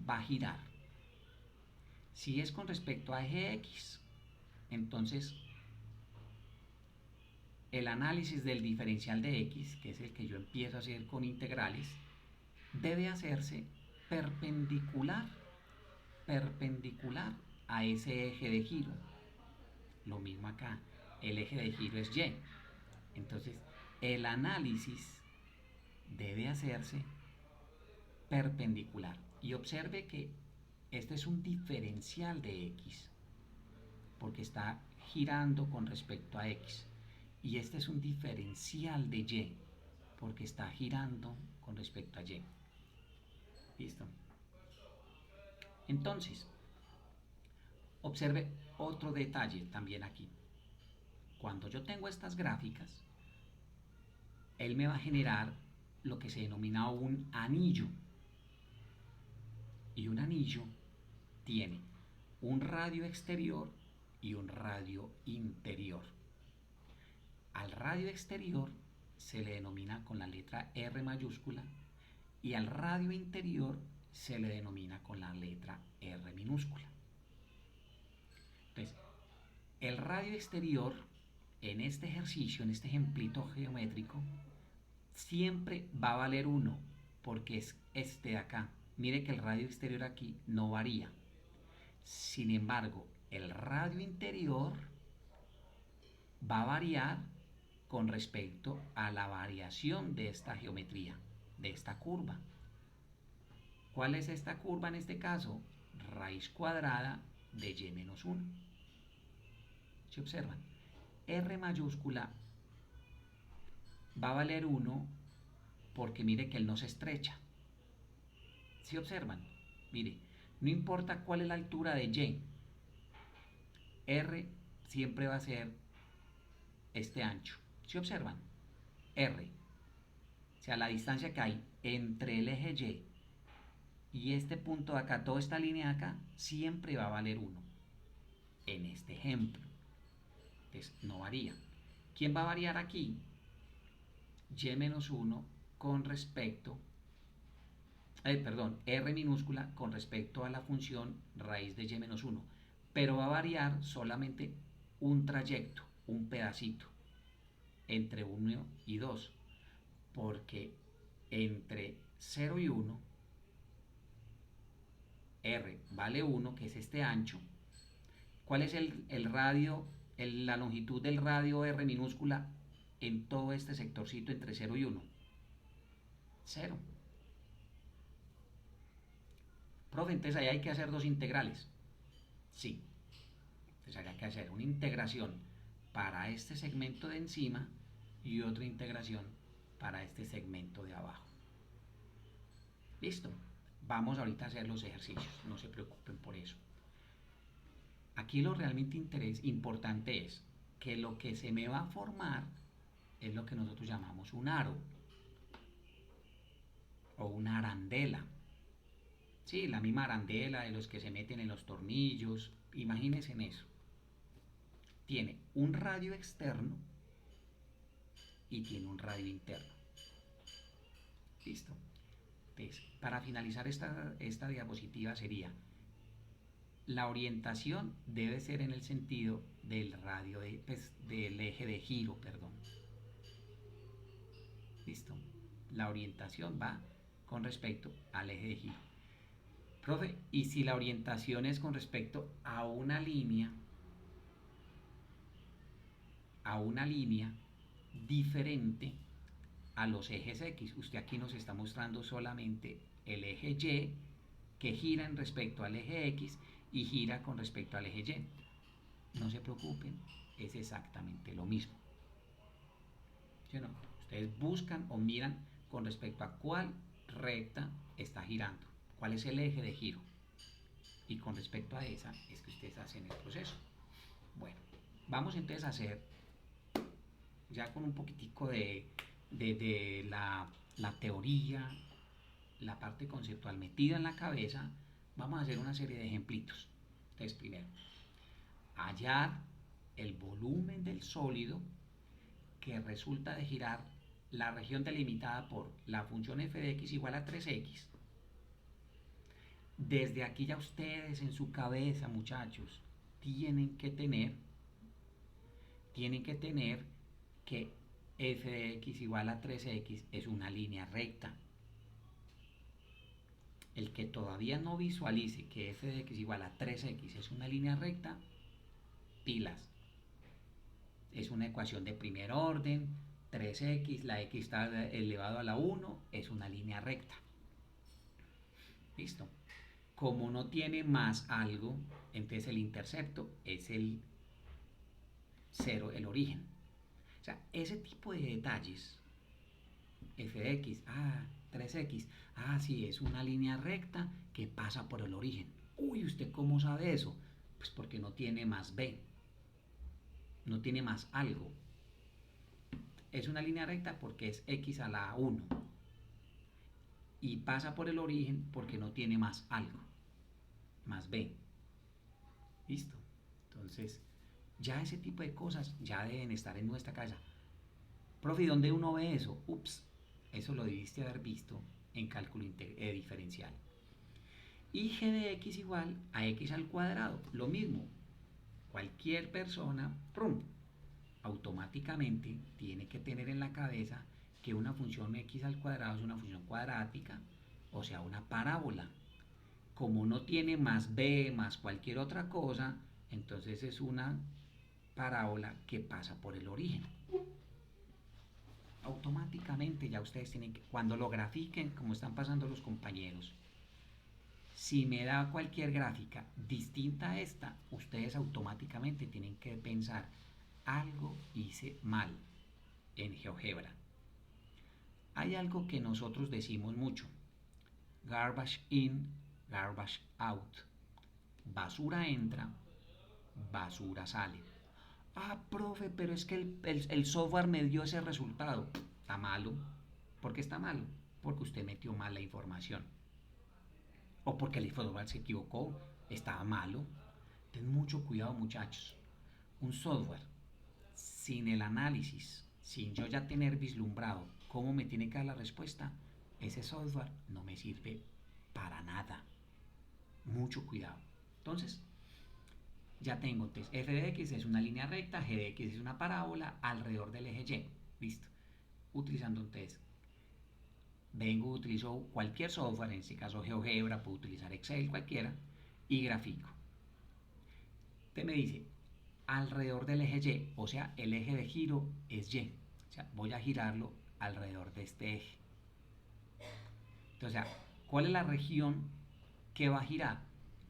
va a girar. Si es con respecto a eje X, entonces el análisis del diferencial de X, que es el que yo empiezo a hacer con integrales, debe hacerse perpendicular, perpendicular a ese eje de giro. Lo mismo acá, el eje de giro es Y. Entonces, el análisis debe hacerse perpendicular. Y observe que este es un diferencial de X, porque está girando con respecto a X. Y este es un diferencial de Y, porque está girando con respecto a Y. ¿Listo? Entonces, observe otro detalle también aquí. Cuando yo tengo estas gráficas, él me va a generar lo que se denomina un anillo. Y un anillo tiene un radio exterior y un radio interior. Al radio exterior se le denomina con la letra R mayúscula y al radio interior se le denomina con la letra R minúscula. Entonces, el radio exterior en este ejercicio, en este ejemplito geométrico, siempre va a valer 1 porque es este de acá. Mire que el radio exterior aquí no varía. Sin embargo, el radio interior va a variar con respecto a la variación de esta geometría, de esta curva. ¿Cuál es esta curva en este caso? Raíz cuadrada de y menos 1. ¿Se observan? R mayúscula va a valer 1 porque mire que él no se estrecha. ¿Se observan? Mire, no importa cuál es la altura de y, R siempre va a ser este ancho. ¿Se observan? R. O sea, la distancia que hay entre el eje Y este punto de acá, toda esta línea de acá, siempre va a valer 1. En este ejemplo. Entonces, no varía. ¿Quién va a variar aquí? Y menos 1 con respecto, perdón, R minúscula con respecto a la función raíz de Y menos 1. Pero va a variar solamente un trayecto, un pedacito, entre 1 y 2. Porque entre 0 y 1, R vale 1, que es este ancho. ¿Cuál es el radio, la longitud del radio R minúscula en todo este sectorcito entre 0 y 1? 0. Profe, entonces ahí hay que hacer dos integrales. Sí. Entonces hay que hacer una integración para este segmento de encima y otra integración para este segmento de abajo. Listo. Vamos ahorita a hacer los ejercicios, no se preocupen por eso. Aquí lo realmente importante es que lo que se me va a formar es lo que nosotros llamamos un aro o una arandela. Sí, la misma arandela de los que se meten en los tornillos, imagínense en eso. Tiene un radio externo y tiene un radio interno. Listo. Entonces, para finalizar esta diapositiva sería, la orientación debe ser en el sentido del radio, del eje de giro, perdón. ¿Listo? La orientación va con respecto al eje de giro. Profe, ¿y si la orientación es con respecto a una línea diferente a los ejes X? Usted aquí nos está mostrando solamente el eje Y que gira en respecto al eje X y gira con respecto al eje Y. No se preocupen, es exactamente lo mismo. ¿Sí o no? Ustedes buscan o miran con respecto a cuál recta está girando, cuál es el eje de giro. Y con respecto a esa es que ustedes hacen el proceso. Bueno, vamos entonces a hacer, ya con un poquitico de la teoría, la parte conceptual metida en la cabeza, vamos a hacer una serie de ejemplitos. Entonces, primero, hallar el volumen del sólido que resulta de girar la región delimitada por la función f de x igual a 3x. Desde aquí ya ustedes en su cabeza, muchachos, tienen que tener que f de x igual a 3x es una línea recta. El que todavía no visualice que f de x igual a 3x es una línea recta, pilas. Es una ecuación de primer orden, 3x, la x está elevado a la 1, es una línea recta. ¿Listo? Como no tiene más algo, entonces el intercepto es el 0, el origen. O sea, ese tipo de detalles, f de x, 3x, sí, es una línea recta que pasa por el origen. Uy, ¿usted cómo sabe eso? Pues porque no tiene más b, no tiene más algo. Es una línea recta porque es x a la 1 y pasa por el origen porque no tiene más algo, más b. ¿Listo? Entonces, ya ese tipo de cosas ya deben estar en nuestra cabeza. Profe, ¿dónde uno ve eso? Ups, eso lo debiste haber visto en cálculo diferencial. Y g de x igual a x al cuadrado, lo mismo. Cualquier persona, ¡prum!, automáticamente tiene que tener en la cabeza que una función x al cuadrado es una función cuadrática, o sea, una parábola. Como no tiene más b más cualquier otra cosa, entonces es una parábola que pasa por el origen. Automáticamente ya ustedes tienen que, cuando lo grafiquen, como están pasando los compañeros, si me da cualquier gráfica distinta a esta, ustedes automáticamente tienen que pensar, algo hice mal en GeoGebra. Hay algo que nosotros decimos mucho: garbage in, garbage out. Basura entra, basura sale. Profe, pero es que el software me dio ese resultado. Está malo. ¿Por qué está malo? Porque usted metió mal la información. O porque el software se equivocó. Estaba malo. Ten mucho cuidado, muchachos. Un software sin el análisis, sin yo ya tener vislumbrado cómo me tiene que dar la respuesta, ese software no me sirve para nada. Mucho cuidado. Entonces, ya tengo, entonces, f de x es una línea recta, g de x es una parábola alrededor del eje y. Listo. Utilizando entonces, utilizo cualquier software, en este caso GeoGebra, puedo utilizar Excel, cualquiera, y grafico. Usted me dice, alrededor del eje y, o sea, el eje de giro es y. O sea, voy a girarlo alrededor de este eje. Entonces, ¿cuál es la región que va a girar?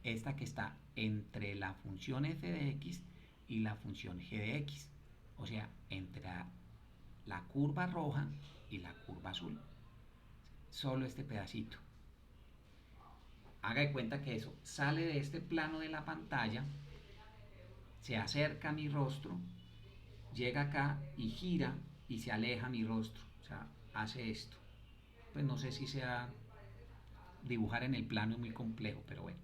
Esta que está entre la función f de x y la función g de x. O sea, entre la curva roja y la curva azul. Solo este pedacito. Haga de cuenta que eso sale de este plano de la pantalla, se acerca a mi rostro, llega acá y gira y se aleja mi rostro. O sea, hace esto. Pues no sé si sea, dibujar en el plano es muy complejo, pero bueno.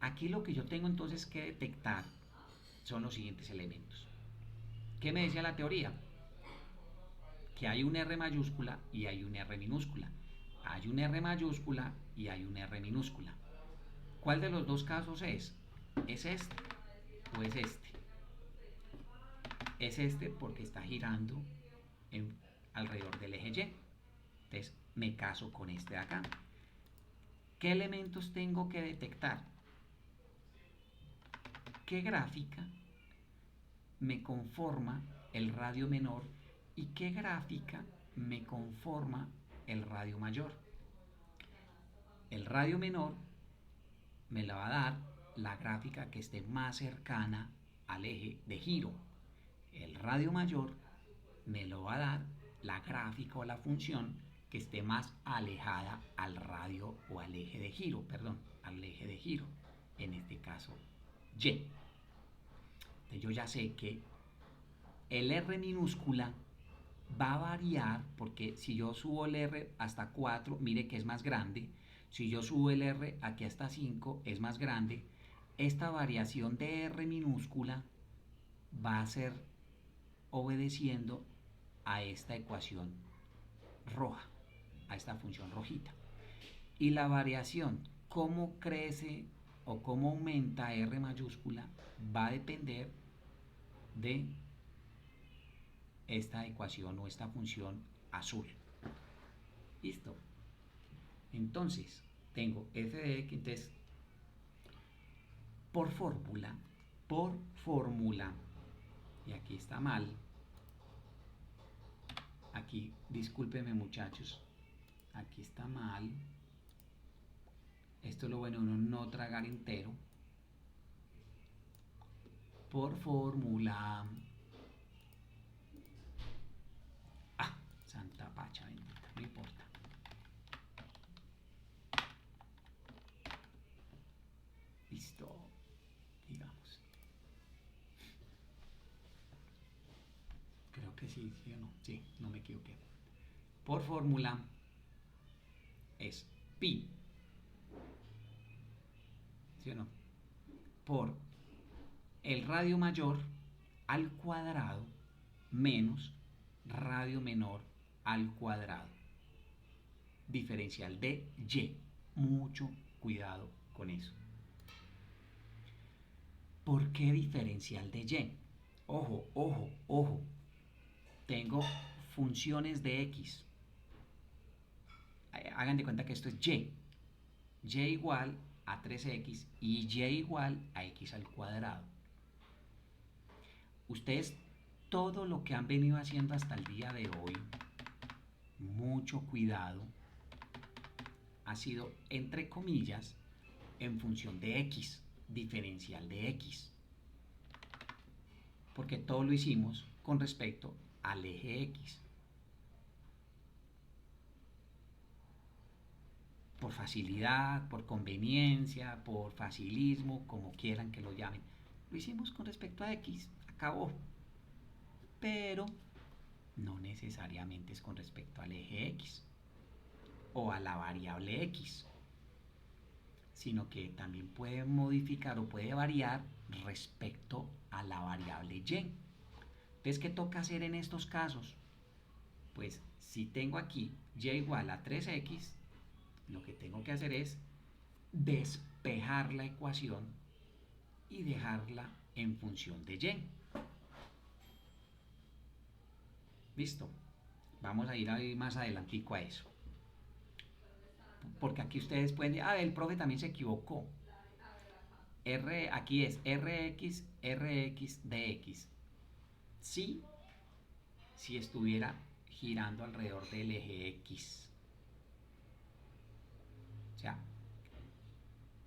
Aquí lo que yo tengo entonces que detectar son los siguientes elementos. ¿Qué me decía la teoría? Que hay un R mayúscula y hay un R minúscula. Hay un R mayúscula y hay un R minúscula. ¿Cuál de los dos casos es? ¿Es este o es este? es este porque está girando en, alrededor del eje Y. Entonces me caso con este de acá. ¿Qué elementos tengo que detectar? ¿Qué gráfica me conforma el radio menor y qué gráfica me conforma el radio mayor? El radio menor me la va a dar la gráfica que esté más cercana al eje de giro. El radio mayor me lo va a dar la gráfica o la función que esté más alejada al radio o al eje de giro, perdón, al eje de giro, en este caso Y. Entonces yo ya sé que el R minúscula va a variar porque si yo subo el R hasta 4, mire que es más grande. Si yo subo el R aquí hasta 5, es más grande. Esta variación de R minúscula va a ser obedeciendo a esta ecuación roja, a esta función rojita. Y la variación, cómo crece o cómo aumenta R mayúscula, va a depender de esta ecuación o esta función azul. ¿Listo? Entonces, tengo f de x, entonces, por fórmula, y aquí está mal, aquí, discúlpenme muchachos, aquí está mal, esto es lo bueno de uno no tragar entero, por fórmula, santa pacha bendita, no importa, listo, digamos, creo que sí, sí o no, sí, no me equivoqué, por fórmula es pi, ¿sí o no? Por el radio mayor al cuadrado menos radio menor al cuadrado. Diferencial de Y. Mucho cuidado con eso. ¿Por qué diferencial de Y? Ojo, ojo, ojo. Tengo funciones de X. Hagan de cuenta que esto es Y. Y igual a 3X y Y igual a X al cuadrado. Ustedes todo lo que han venido haciendo hasta el día de hoy, mucho cuidado, ha sido entre comillas en función de X, diferencial de X. Porque todo lo hicimos con respecto al eje X. Por facilidad, por conveniencia, por facilismo, como quieran que lo llamen. Lo hicimos con respecto a X, acabó. Pero no necesariamente es con respecto al eje X o a la variable X, sino que también puede modificar o puede variar respecto a la variable Y. Entonces, ¿qué toca hacer en estos casos? Pues si tengo aquí Y igual a 3X, lo que tengo que hacer es despejar la ecuación y dejarla en función de Y. ¿Listo? Vamos a ir más adelantico a eso. Porque aquí ustedes pueden decir, el profe también se equivocó. Aquí es Rx, Rx, dx. Sí, si estuviera girando alrededor del eje X. O sea,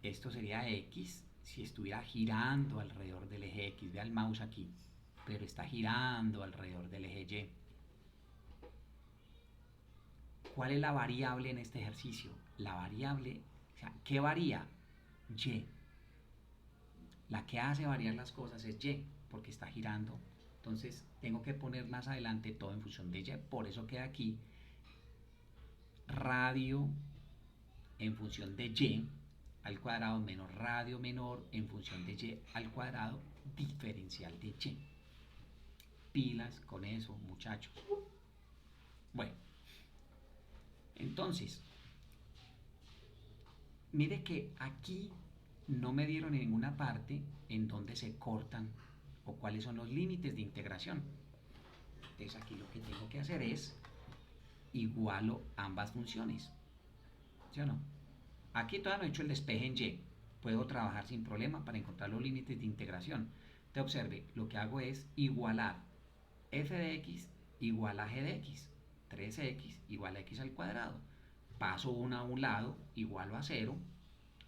esto sería X si estuviera girando alrededor del eje X. Vea el mouse aquí, pero está girando alrededor del eje Y. ¿Cuál es la variable en este ejercicio? La variable, o sea, ¿qué varía? Y. La que hace variar las cosas es Y, porque está girando. Entonces tengo que poner más adelante todo en función de Y. Por eso queda aquí radio en función de Y al cuadrado menos radio menor en función de Y al cuadrado diferencial de Y. Pilas con eso, muchachos. Bueno, entonces, mire que aquí no me dieron en ninguna parte en donde se cortan o cuáles son los límites de integración. Entonces aquí lo que tengo que hacer es igualo ambas funciones, ¿sí o no? Aquí todavía no he hecho el despeje en Y, puedo trabajar sin problema para encontrar los límites de integración. Te observe, lo que hago es igualar f de x igual a g de x, 3x igual a x al cuadrado. Paso 1 a un lado, igualo a 0,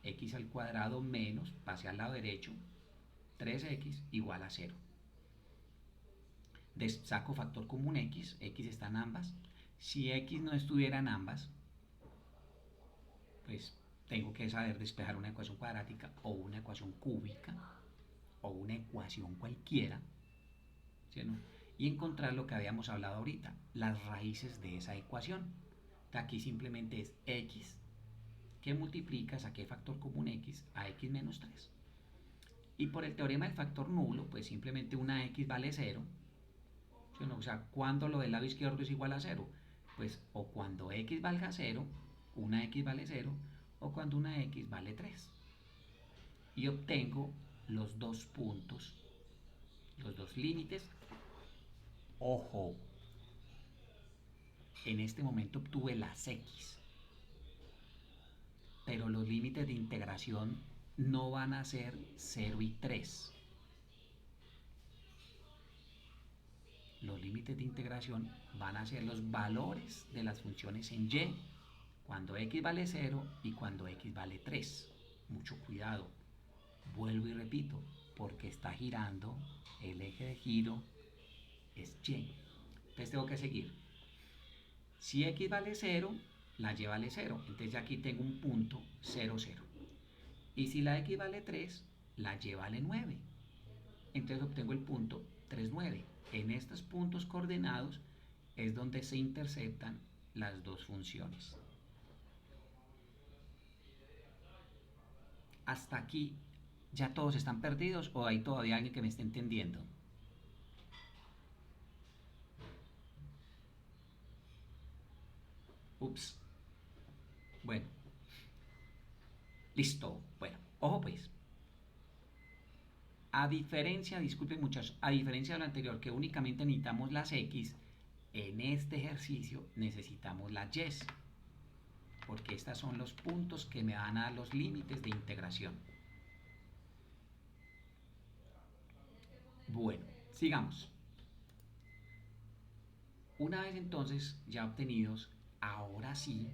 x al cuadrado menos, pase al lado derecho, 3x igual a 0. Saco factor común x está en ambas. Si x no estuviera en ambas, pues tengo que saber despejar una ecuación cuadrática o una ecuación cúbica o una ecuación cualquiera, ¿sí o no? Y encontrar lo que habíamos hablado ahorita, las raíces de esa ecuación. Aquí simplemente es x que multiplica, saqué factor común x a x menos 3. Y por el teorema del factor nulo, pues simplemente una x vale 0. ¿Sí o no? O sea, cuando lo del lado izquierdo es igual a 0, pues o cuando x valga 0, una x vale 0, o cuando una x vale 3. Y obtengo los dos puntos, los dos límites. Ojo, en este momento obtuve las x, pero los límites de integración no van a ser 0 y 3. Los límites de integración van a ser los valores de las funciones en y, cuando x vale 0 y cuando x vale 3. Mucho cuidado. Vuelvo y repito, porque está girando, el eje de giro es y. Entonces tengo que seguir. Si x vale 0, la y vale 0. Entonces ya aquí tengo un punto 0, 0. Y si la x vale 3, la y vale 9. Entonces obtengo el punto 3, 9. En estos puntos coordenados es donde se interceptan las dos funciones. Hasta aquí, ¿ya todos están perdidos o hay todavía alguien que me esté entendiendo? Ups. Bueno. Listo. Bueno, ojo pues. A diferencia, disculpen muchachos, a diferencia de lo anterior que únicamente necesitamos las x, en este ejercicio necesitamos las y, porque estos son los puntos que me van a dar los límites de integración. Bueno, sigamos. Una vez entonces ya obtenidos, ahora sí,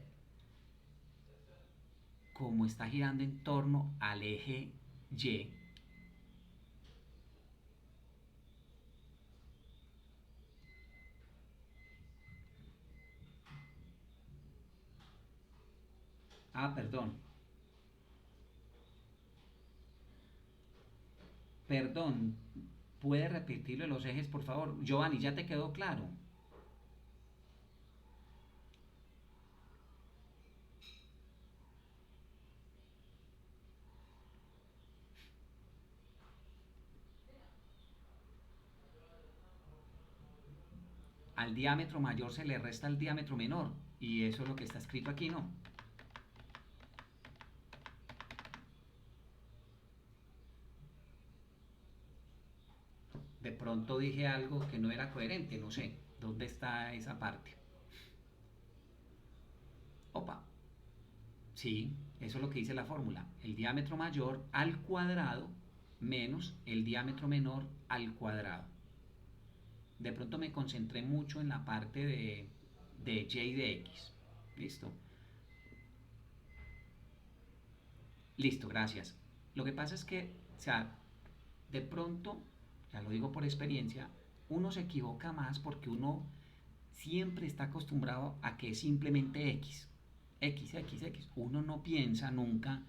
como está girando en torno al eje Y, perdón. Perdón, ¿puede repetirlo los ejes, por favor? Giovanni, ¿ya te quedó claro? Al diámetro mayor se le resta el diámetro menor, y eso es lo que está escrito aquí, ¿no? De pronto dije algo que no era coherente, no sé. ¿Dónde está esa parte? Opa. Sí, eso es lo que dice la fórmula. El diámetro mayor al cuadrado menos el diámetro menor al cuadrado. De pronto me concentré mucho en la parte de y y de x. Listo. Listo, gracias. Lo que pasa es que, o sea, de pronto, ya lo digo por experiencia, uno se equivoca más porque uno siempre está acostumbrado a que es simplemente x. X, X, X. Uno no piensa nunca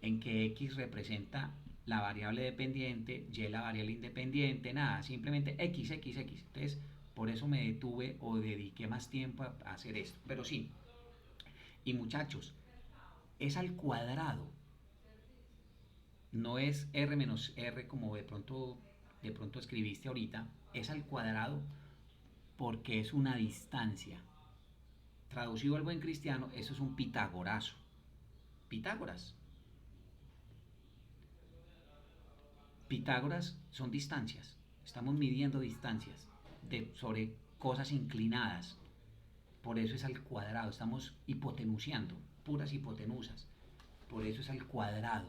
en que x representa la variable dependiente, y la variable independiente, nada, simplemente x, x, x. Entonces, por eso me detuve o dediqué más tiempo a hacer esto. Pero sí, y muchachos, es al cuadrado, no es r menos r como de pronto escribiste ahorita, es al cuadrado porque es una distancia. Traducido al buen cristiano, eso es un pitagorazo. Pitágoras. Pitágoras son distancias. Estamos midiendo distancias sobre cosas inclinadas. Por eso es al cuadrado. Estamos hipotenuseando, puras hipotenusas. Por eso es al cuadrado.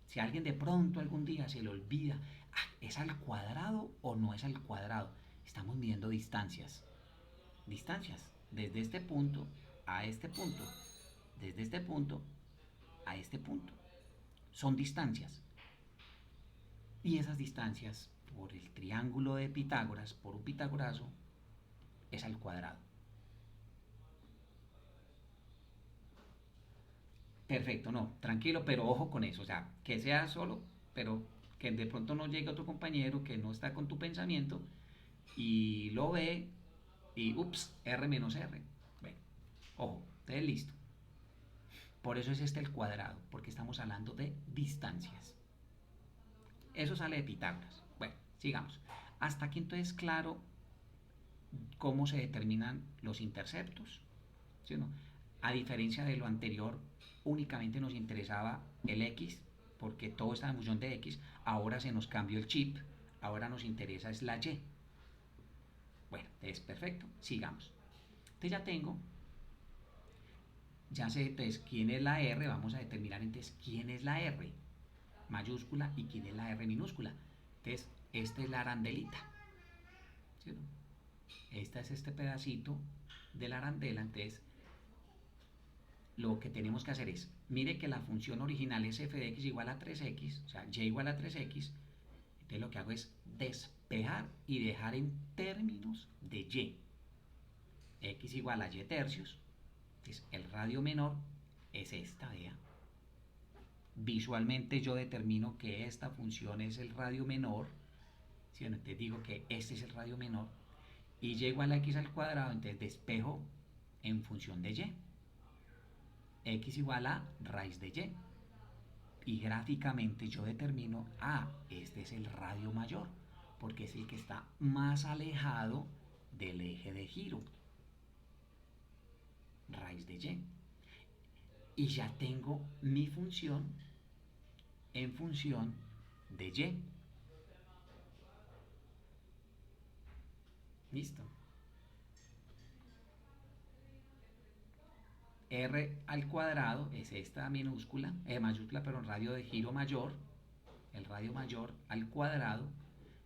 Si a alguien de pronto algún día se le olvida, ¿es al cuadrado o no es al cuadrado? Estamos midiendo distancias. Distancias. Desde este punto a este punto. Desde este punto a este punto. Son distancias. Y esas distancias, por el triángulo de Pitágoras, por un pitagorazo, es al cuadrado. Perfecto, no, tranquilo, pero ojo con eso. O sea, que sea solo, pero que de pronto no llegue otro compañero que no está con tu pensamiento y lo ve y ups, R menos R. Bueno, ojo, entonces listo. Por eso es este el cuadrado, porque estamos hablando de distancias. Eso sale de Pitágoras. Bueno, sigamos. Hasta aquí entonces claro cómo se determinan los interceptos. ¿Sí o no? A diferencia de lo anterior, únicamente nos interesaba el X, porque todo está en función de X. Ahora se nos cambió el chip, ahora nos interesa es la Y. Bueno, es perfecto, sigamos. Entonces ya tengo, ya sé entonces quién es la R, vamos a determinar entonces quién es la R mayúscula y quién es la R minúscula. Entonces, esta es la arandelita. ¿Sí? Esta es este pedacito de la arandela, entonces lo que tenemos que hacer es, mire que la función original es f de x igual a 3x, o sea, y igual a 3x, entonces lo que hago es despejar y dejar en términos de y. X igual a y tercios, entonces el radio menor es esta, vea. Visualmente yo determino que esta función es el radio menor, ¿sí? Entonces digo que este es el radio menor, y y igual a x al cuadrado, entonces despejo en función de y. X igual a raíz de y. Y gráficamente yo determino, este es el radio mayor, porque es el que está más alejado del eje de giro. Raíz de y. Y ya tengo mi función en función de y. Listo. R al cuadrado es esta minúscula, mayúscula, pero radio de giro mayor, el radio mayor al cuadrado,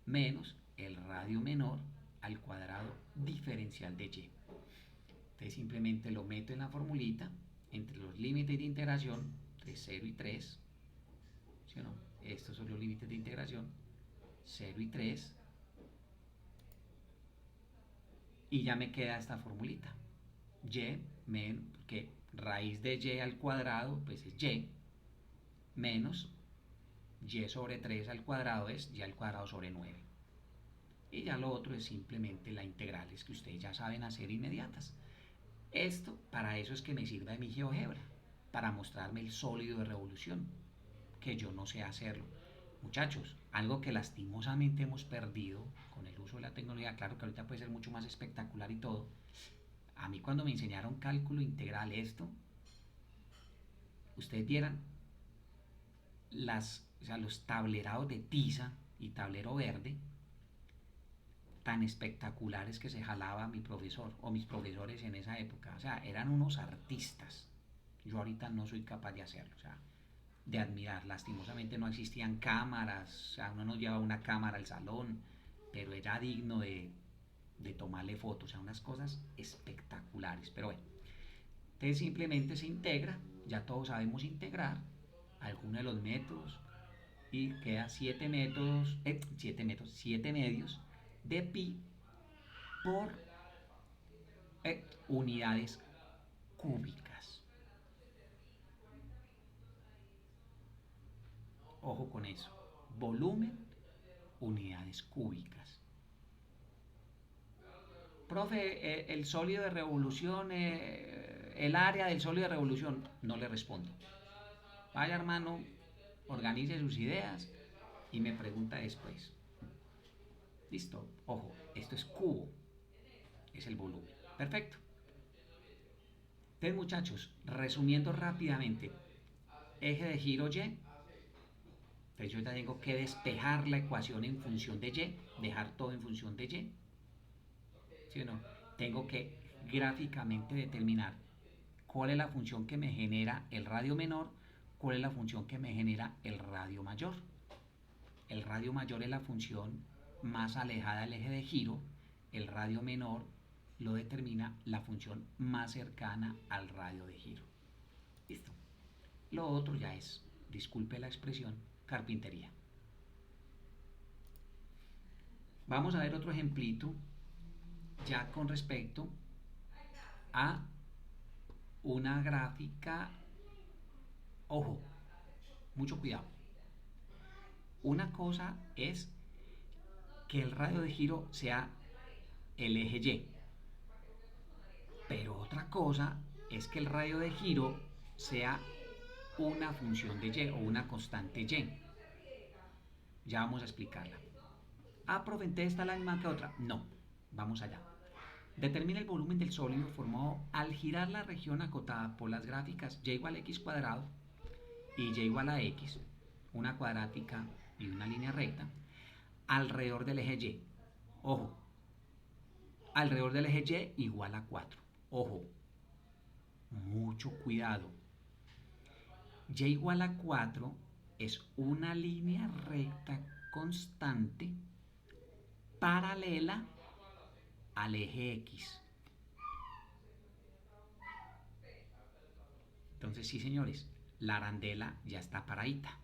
menos el radio menor al cuadrado diferencial de y. Entonces simplemente lo meto en la formulita entre los límites de integración entre 0 y 3, ¿sí o no? Estos son los límites de integración, 0 y 3, y ya me queda esta formulita. Y menos, porque raíz de y al cuadrado pues es y, menos y sobre 3 al cuadrado es y al cuadrado sobre 9. Y ya lo otro es simplemente las integrales que ustedes ya saben hacer inmediatas. Esto, para eso es que me sirve mi GeoGebra, para mostrarme el sólido de revolución, que yo no sé hacerlo. Muchachos, algo que lastimosamente hemos perdido con el uso de la tecnología, claro que ahorita puede ser mucho más espectacular y todo. A mí cuando me enseñaron cálculo integral esto, ustedes vieran los tablerados de tiza y tablero verde tan espectaculares que se jalaba mi profesor o mis profesores en esa época. O sea, eran unos artistas. Yo ahorita no soy capaz de hacerlo. O sea, de admirar. Lastimosamente no existían cámaras. O sea, uno no llevaba una cámara al salón, pero era digno de tomarle fotos. O sea, unas cosas espectaculares. Pero bueno, entonces simplemente se integra. Ya todos sabemos integrar algunos de los métodos y queda 7 métodos, 7 medios de pi por unidades cúbicas. Ojo con eso. Volumen, unidades cúbicas. Profe, el sólido de revolución, el área del sólido de revolución, no le respondo. Vaya hermano, organice sus ideas y me pregunta después. Listo, ojo, esto es cubo, es el volumen. Perfecto. Entonces muchachos, resumiendo rápidamente, eje de giro Y, Entonces yo ya tengo que despejar la ecuación en función de y, dejar todo en función de y, ¿sí o no? Tengo que gráficamente determinar cuál es la función que me genera el radio menor, cuál es la función que me genera el radio mayor. El radio mayor es la función más alejada del eje de giro, el radio menor lo determina la función más cercana al radio de giro. Listo. Lo otro ya es, disculpe la expresión, carpintería. Vamos a ver otro ejemplito ya con respecto a una gráfica. Ojo, mucho cuidado. Una cosa es que el radio de giro sea el eje Y, pero otra cosa es que el radio de giro sea una función de Y o una constante Y. Ya vamos a explicarla. Ah, profe, entonces está la misma que otra. No, vamos allá. Determina el volumen del sólido formado al girar la región acotada por las gráficas y igual a x cuadrado y y igual a x, una cuadrática y una línea recta, alrededor del eje Y. Ojo, alrededor del eje Y igual a 4. Ojo, mucho cuidado. Y igual a 4 es una línea recta constante paralela al eje X. Entonces, sí, señores, la arandela ya está paradita.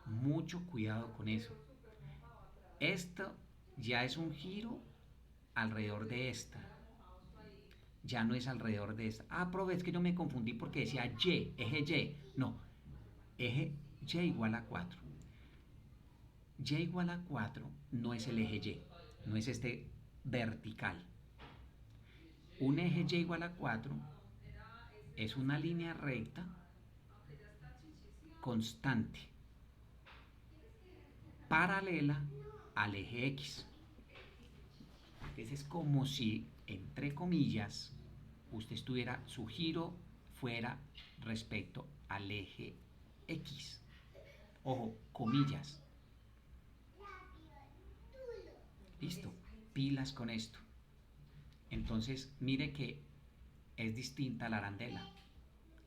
Mucho cuidado con eso. Esto ya es un giro alrededor de esta. Ya no es alrededor de esta. Ah, profe, es que yo me confundí porque decía Y, eje Y. No, eje Y igual a 4. Y igual a 4 no es el eje Y, no es este vertical. Un eje Y igual a 4 es una línea recta constante paralela al eje X. Entonces es como si, entre comillas, usted estuviera, su giro fuera respecto al eje X. Ojo, comillas. Listo, pilas con esto. Entonces, mire que es distinta la arandela.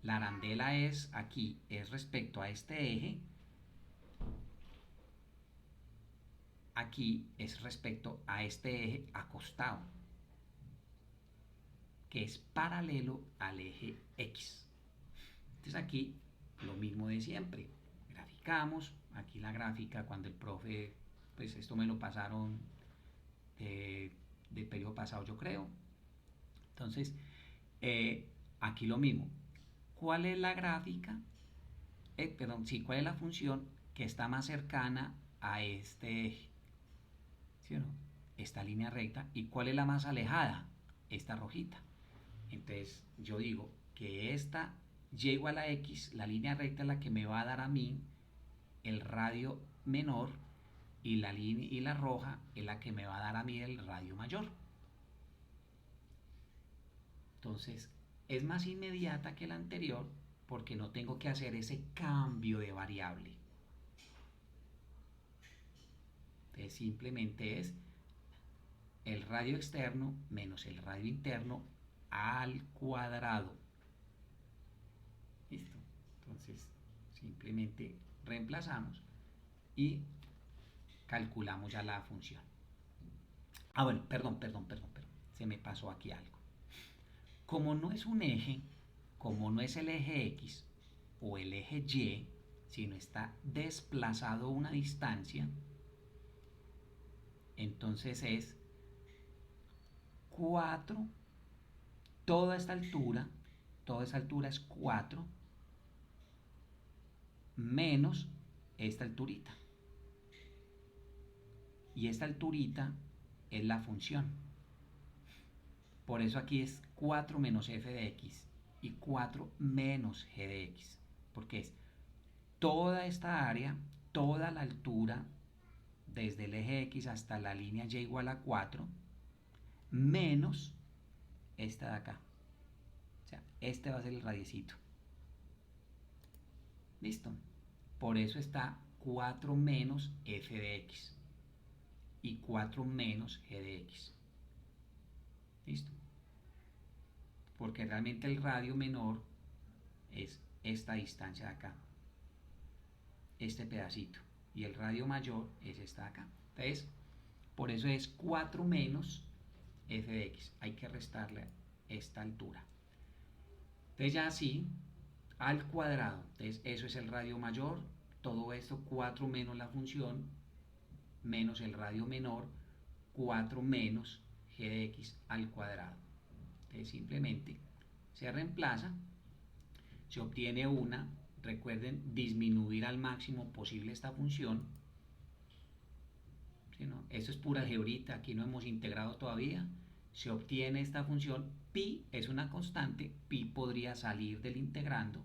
La arandela es aquí, es respecto a este eje. Aquí es respecto a este eje acostado, que es paralelo al eje X. Entonces aquí lo mismo de siempre. Graficamos, aquí la gráfica cuando el profe, pues esto me lo pasaron del periodo pasado yo creo. Entonces, aquí lo mismo. ¿Cuál es la gráfica? Perdón, sí, ¿cuál es la función que está más cercana a este eje? ¿Sí o no? Esta línea recta. ¿Y cuál es la más alejada? Esta rojita. Entonces yo digo que esta y igual a x, la línea recta es la que me va a dar a mí el radio menor y la roja es la que me va a dar a mí el radio mayor. Entonces es más inmediata que la anterior porque no tengo que hacer ese cambio de variable. Entonces simplemente es el radio externo menos el radio interno al cuadrado. Listo. Entonces simplemente reemplazamos y calculamos ya la función. Ah, bueno, perdón. Se me pasó aquí algo. Como no es un eje, como no es el eje X o el eje Y, sino está desplazado una distancia, entonces es 4, toda esa altura es 4 menos esta alturita. Y esta alturita es la función. Por eso aquí es 4 menos f de x y 4 menos g de x. Porque es toda esta área, toda la altura, desde el eje x hasta la línea y igual a 4, menos esta de acá. O sea, este va a ser el radiecito. Listo. Por eso está 4 menos f de x y 4 menos g de x. ¿Listo? Porque realmente el radio menor es esta distancia de acá, este pedacito, y el radio mayor es esta de acá. Entonces, por eso es 4 menos f de x. Hay que restarle esta altura. Entonces ya así, al cuadrado. Entonces eso es el radio mayor. Todo esto 4 menos la función, menos el radio menor, 4 menos g de x al cuadrado. Entonces simplemente se reemplaza, se obtiene una, recuerden, disminuir al máximo posible esta función. ¿Sí, no? Esto es pura algebrita, aquí no hemos integrado todavía. Se obtiene esta función, pi es una constante, pi podría salir del integrando,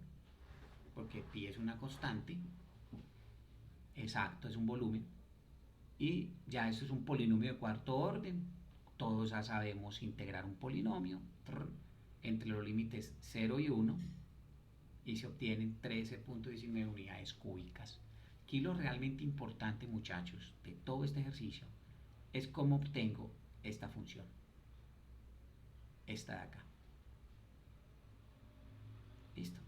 porque pi es una constante, exacto, es un volumen, y ya esto es un polinomio de cuarto orden. Todos ya sabemos integrar un polinomio entre los límites 0 y 1, y se obtienen 13.19 unidades cúbicas. Aquí lo realmente importante, muchachos, de todo este ejercicio es cómo obtengo esta función, esta de acá. Listo.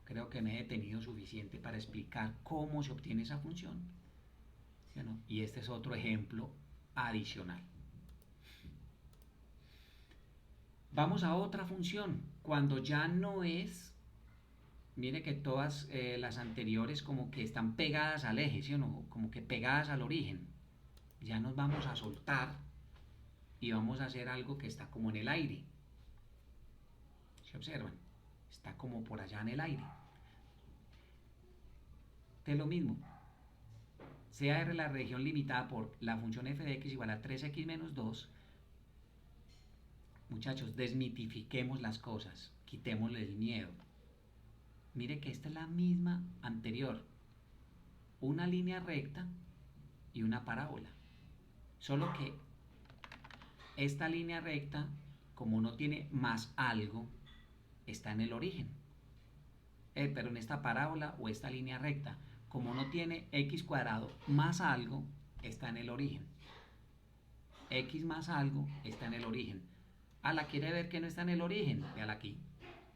Creo que me he detenido suficiente para explicar cómo se obtiene esa función, ¿sí o no? Y este es otro ejemplo adicional. Vamos a otra función, cuando ya no es, mire que todas las anteriores como que están pegadas al eje, ¿sí o no? Como que pegadas al origen. Ya nos vamos a soltar y vamos a hacer algo que está como en el aire. ¿Se observan? Está como por allá en el aire. Es lo mismo. Sea R la región limitada por la función f de x igual a 3x menos 2. Muchachos, desmitifiquemos las cosas, quitémosle el miedo. Mire que esta es la misma anterior. Una línea recta y una parábola. Solo que esta línea recta, como no tiene más algo, está en el origen. Pero en esta parábola o esta línea recta, como no tiene x cuadrado más algo, está en el origen. X más algo está en el origen. La quiere ver que no está en el origen. Véala aquí.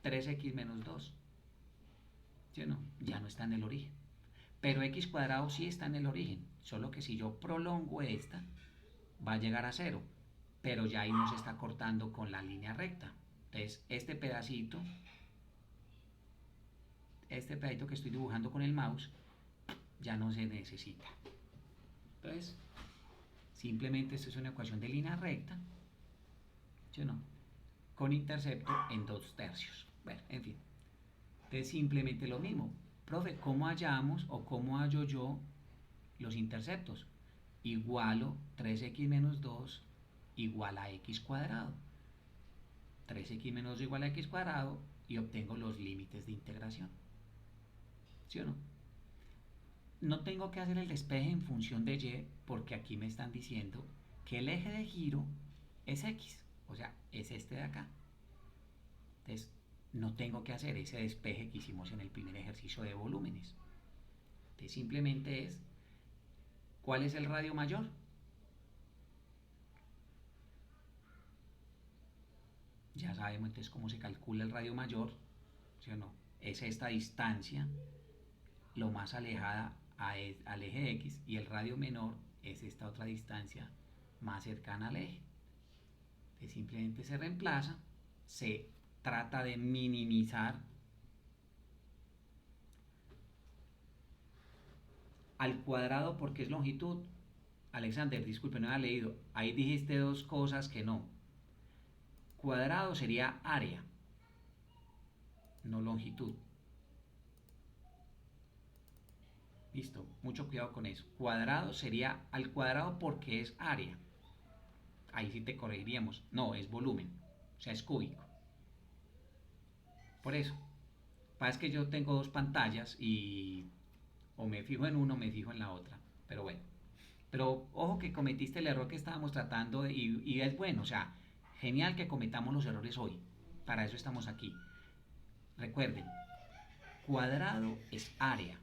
3x menos 2. ¿Sí o no? Ya no está en el origen. Pero x cuadrado sí está en el origen. Solo que si yo prolongo esta, va a llegar a 0. Pero ya ahí nos está cortando con la línea recta. Entonces, este pedacito que estoy dibujando con el mouse, ya no se necesita. Entonces, simplemente esto es una ecuación de línea recta, ¿sí o no? Con intercepto en 2/3. Bueno, en fin. Entonces, simplemente lo mismo. Profe, ¿cómo hallamos o cómo hallo yo los interceptos? Igualo 3x menos 2 igual a x cuadrado. 3x menos 2 igual a x cuadrado y obtengo los límites de integración. ¿Sí o no? No tengo que hacer el despeje en función de y, porque aquí me están diciendo que el eje de giro es x, o sea, es este de acá. Entonces, no tengo que hacer ese despeje que hicimos en el primer ejercicio de volúmenes. Entonces, simplemente es, ¿cuál es el radio mayor? Ya sabemos entonces cómo se calcula el radio mayor, ¿sí o no? Es esta distancia, lo más alejada al eje X, y el radio menor es esta otra distancia más cercana al eje. Entonces simplemente se reemplaza, se trata de minimizar al cuadrado porque es longitud. Alexander, disculpe, no había leído. Ahí dijiste dos cosas que no. Cuadrado sería área, no longitud. Listo, mucho cuidado con eso. Cuadrado sería al cuadrado porque es área. Ahí sí te corregiríamos. No, es volumen, o sea, es cúbico. Por eso. Pasa que yo tengo dos pantallas y o me fijo en uno o me fijo en la otra. Pero bueno. Pero ojo que cometiste el error que estábamos tratando y es bueno, o sea, genial que cometamos los errores hoy. Para eso estamos aquí. Recuerden, cuadrado es área.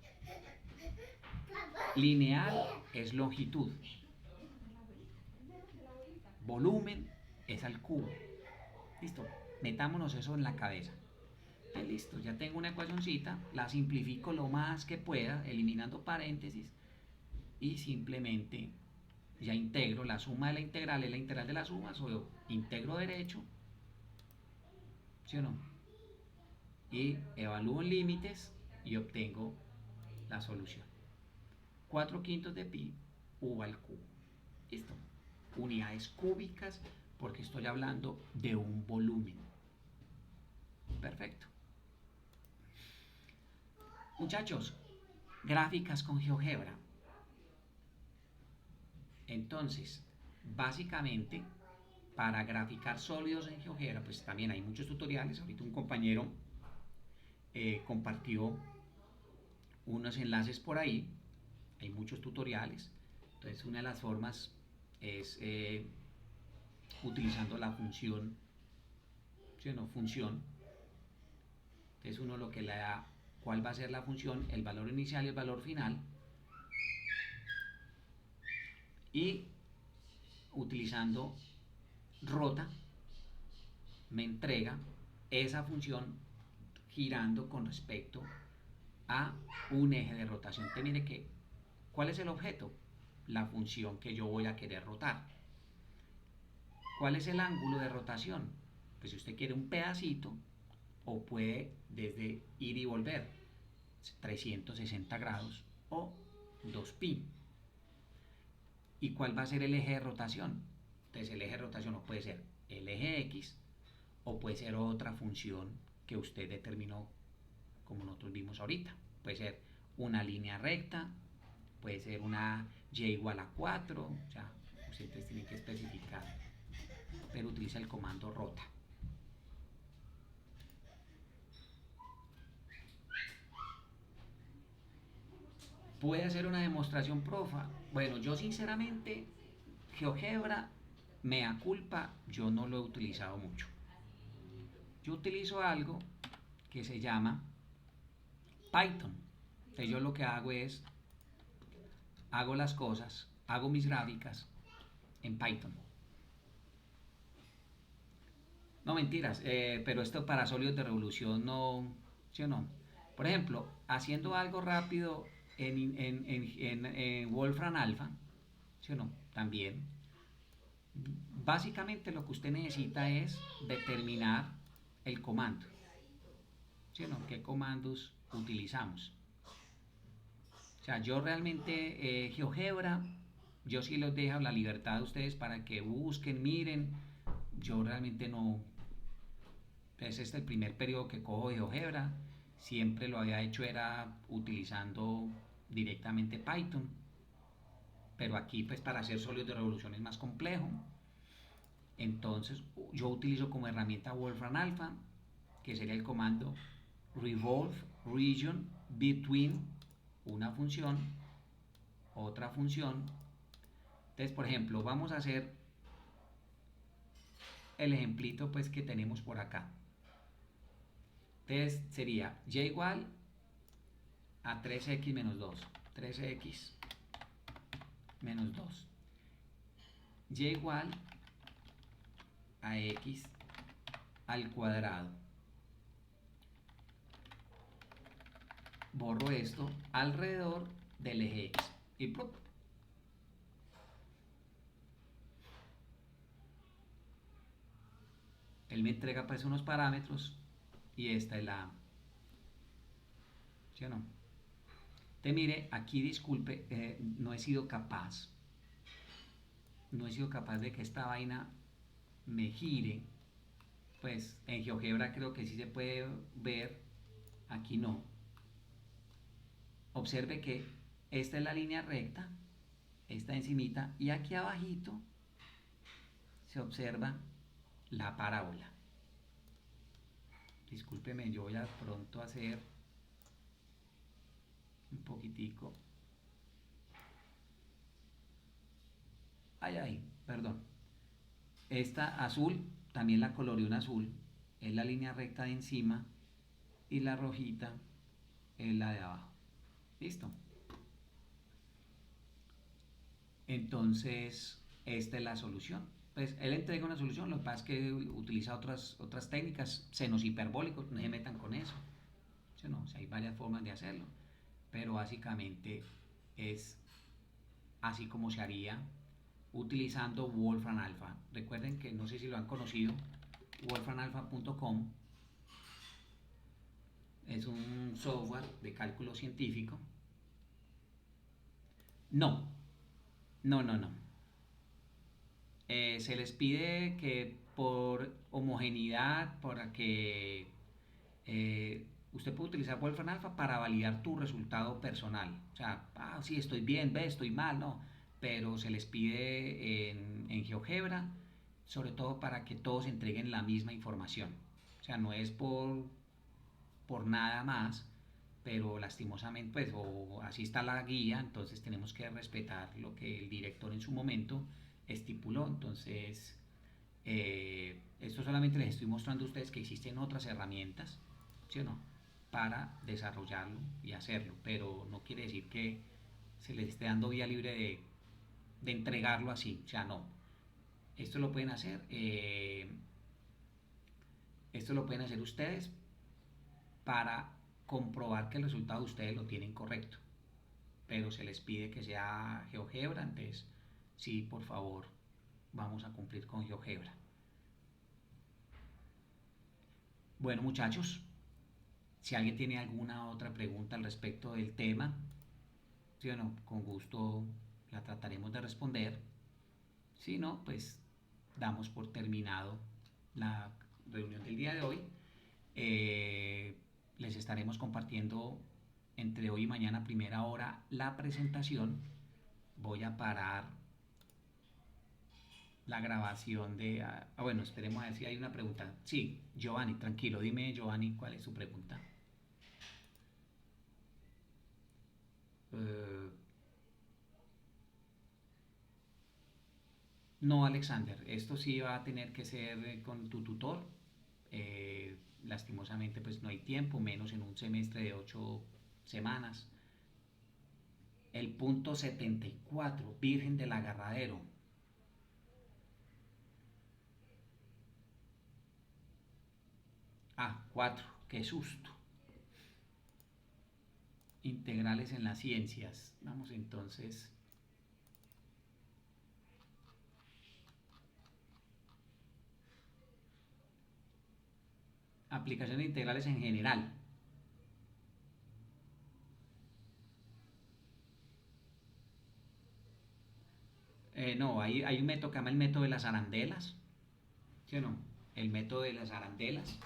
Lineal es longitud. Volumen es al cubo. Listo. Metámonos eso en la cabeza. Listo, ya tengo una ecuacioncita, la simplifico lo más que pueda, eliminando paréntesis, y simplemente ya integro la suma de la integral, es la integral de la suma, o integro derecho, ¿sí o no? Y evalúo en límites y obtengo la solución. 4/5 de pi, u al cubo. Listo. Unidades cúbicas, porque estoy hablando de un volumen. Perfecto. Muchachos, gráficas con GeoGebra. Entonces, básicamente, para graficar sólidos en GeoGebra, pues también hay muchos tutoriales. Ahorita un compañero compartió unos enlaces por ahí. Hay muchos tutoriales. Entonces, una de las formas es utilizando la función, ¿sí o no? Función. Entonces, uno lo que le da, cuál va a ser la función, el valor inicial y el valor final. Y utilizando rota, me entrega esa función girando con respecto a un eje de rotación. Te mire que, ¿cuál es el objeto? La función que yo voy a querer rotar. ¿Cuál es el ángulo de rotación? Pues si usted quiere un pedacito, o puede desde ir y volver 360 grados o 2pi. ¿Y cuál va a ser el eje de rotación? Entonces el eje de rotación no puede ser el eje X, o puede ser otra función que usted determinó, como nosotros vimos ahorita. Puede ser una línea recta, puede ser una y igual a 4, o sea, usted tiene que especificar, pero utiliza el comando rota. ¿Puede hacer una demostración profa? Bueno, yo sinceramente, GeoGebra, mea culpa, yo no lo he utilizado mucho. Yo utilizo algo que se llama Python. Entonces yo lo que hago es, hago las cosas, hago mis gráficas en Python. No, mentiras, pero esto para sólidos de revolución no, ¿sí o no? Por ejemplo, haciendo algo rápido en Wolfram Alpha, ¿sí o no? También. Básicamente lo que usted necesita es determinar el comando, ¿sí o no? ¿Qué comandos utilizamos? O sea, yo realmente GeoGebra, yo sí les dejo la libertad a ustedes para que busquen, miren. Yo realmente no, es el primer periodo que cojo de GeoGebra. Siempre lo había hecho era utilizando directamente Python, pero aquí pues para hacer sólidos de revolución es más complejo. Entonces yo utilizo como herramienta Wolfram Alpha, que sería el comando revolve region between una función, otra función. Entonces, por ejemplo, vamos a hacer el ejemplito pues que tenemos por acá. Entonces sería y igual a 3x menos 2, 3x menos 2, y igual a x al cuadrado. Borro esto alrededor del eje x y ¡plup! Él me entrega pues unos parámetros y esta es la, ¿sí o no? Te mire, aquí disculpe, no he sido capaz de que esta vaina me gire. Pues en GeoGebra creo que sí se puede ver, aquí no. Observe que esta es la línea recta, esta encimita, y aquí abajito se observa la parábola. Discúlpeme, yo voy a pronto hacer un poquitico. Ay, perdón. Esta azul, también la coloreé en azul, es la línea recta de encima, y la rojita es la de abajo. ¿Listo? Entonces, esta es la solución. Pues él entrega una solución, lo que pasa es que utiliza otras técnicas, senos hiperbólicos, no se metan con eso. ¿Sí o no? O sea, hay varias formas de hacerlo, pero básicamente es así como se haría utilizando Wolfram Alpha. Recuerden que no sé si lo han conocido, wolframalpha.com es un software de cálculo científico. No, no, no, no. Se les pide que por homogeneidad, para que usted puede utilizar Wolfram Alpha para validar tu resultado personal. O sea, sí, estoy bien, ve, estoy mal, no. Pero se les pide en GeoGebra, sobre todo para que todos entreguen la misma información. O sea, no es por nada más, pero lastimosamente, pues, o así está la guía, entonces tenemos que respetar lo que el director en su momento estipuló. Entonces, esto solamente les estoy mostrando a ustedes que existen otras herramientas, ¿sí o no?, para desarrollarlo y hacerlo, pero no quiere decir que se les esté dando vía libre de entregarlo así, o sea, no. Esto lo pueden hacer, esto lo pueden hacer ustedes para comprobar que el resultado ustedes lo tienen correcto, pero se les pide que sea GeoGebra, entonces sí, por favor, vamos a cumplir con GeoGebra. Bueno, muchachos, si alguien tiene alguna otra pregunta al respecto del tema, ¿sí o no?, con gusto la trataremos de responder. Si no, pues damos por terminado la reunión del día de hoy. Les estaremos compartiendo entre hoy y mañana a primera hora la presentación. Voy a parar la grabación de... bueno, esperemos a ver si hay una pregunta. Sí, Giovanni, tranquilo, dime Giovanni, ¿cuál es su pregunta? Eh, no, Alexander, esto sí va a tener que ser con tu tutor. Lastimosamente, pues no hay tiempo, menos en un semestre de 8 semanas. El punto 74, Virgen del Agarradero. 4, qué susto. Integrales en las ciencias. Vamos entonces. Aplicaciones integrales en general. No, hay un método que se llama el método de las arandelas. ¿Sí o no? El método de las arandelas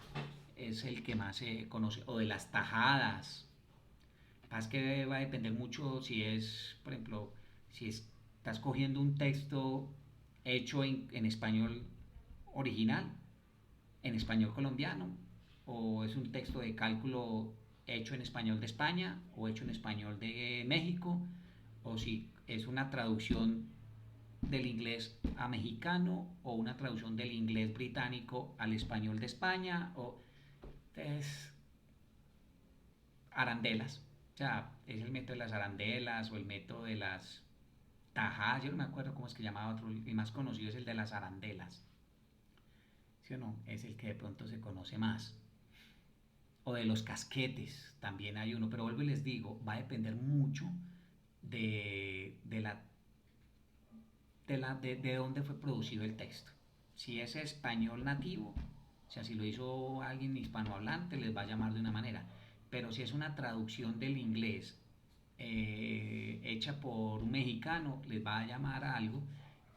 es el que más se conoce. O de las tajadas. Pasa que va a depender mucho si es, por ejemplo, si estás cogiendo un texto hecho en español original, en español colombiano, o es un texto de cálculo hecho en español de España o hecho en español de México, o si es una traducción del inglés a mexicano o una traducción del inglés británico al español de España, o es arandelas. O sea, es el método de las arandelas o el método de las tajadas. Yo no me acuerdo cómo es que llamaba otro. El más conocido es el de las arandelas. ¿Sí o no? Es el que de pronto se conoce más. O de los casquetes, también hay uno. Pero vuelvo y les digo, va a depender mucho de dónde fue producido el texto. Si es español nativo, o sea, si lo hizo alguien hispanohablante, les va a llamar de una manera. Pero si es una traducción del inglés hecha por un mexicano, les va a llamar a algo.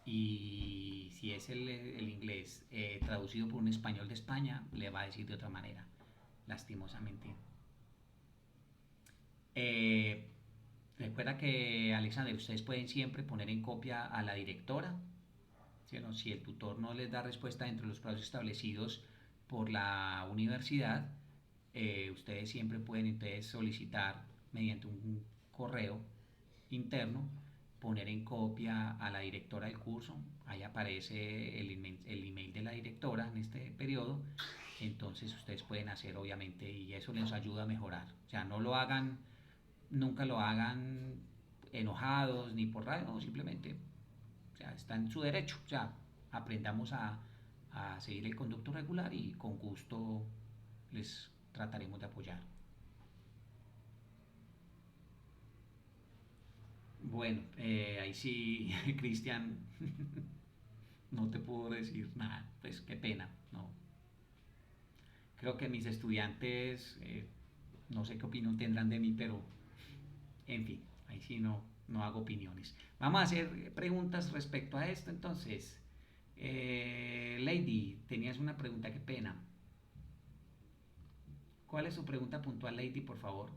Y si es el inglés traducido por un español de España, le va a decir de otra manera, lastimosamente. Eh, Recuerda que, Alexander, ustedes pueden siempre poner en copia a la directora. ¿Sí o no? Si el tutor no les da respuesta dentro de los plazos establecidos por la universidad, ustedes siempre pueden entonces solicitar mediante un correo interno, poner en copia a la directora del curso. Ahí aparece el email de la directora en este periodo. Entonces ustedes pueden hacer, obviamente, y eso les ayuda a mejorar. O sea, no lo hagan, nunca lo hagan enojados ni por rabia, no, simplemente O sea, está en su derecho. O sea, aprendamos a seguir el conducto regular y con gusto les trataremos de apoyar. Bueno, ahí sí, Cristian, no te puedo decir nada, pues qué pena, no. Creo que mis estudiantes, no sé qué opinión tendrán de mí, pero en fin, ahí sí no hago opiniones. Vamos a hacer preguntas respecto a esto, entonces. Lady, tenías una pregunta, qué pena. ¿Cuál es su pregunta puntual, Lady, por favor?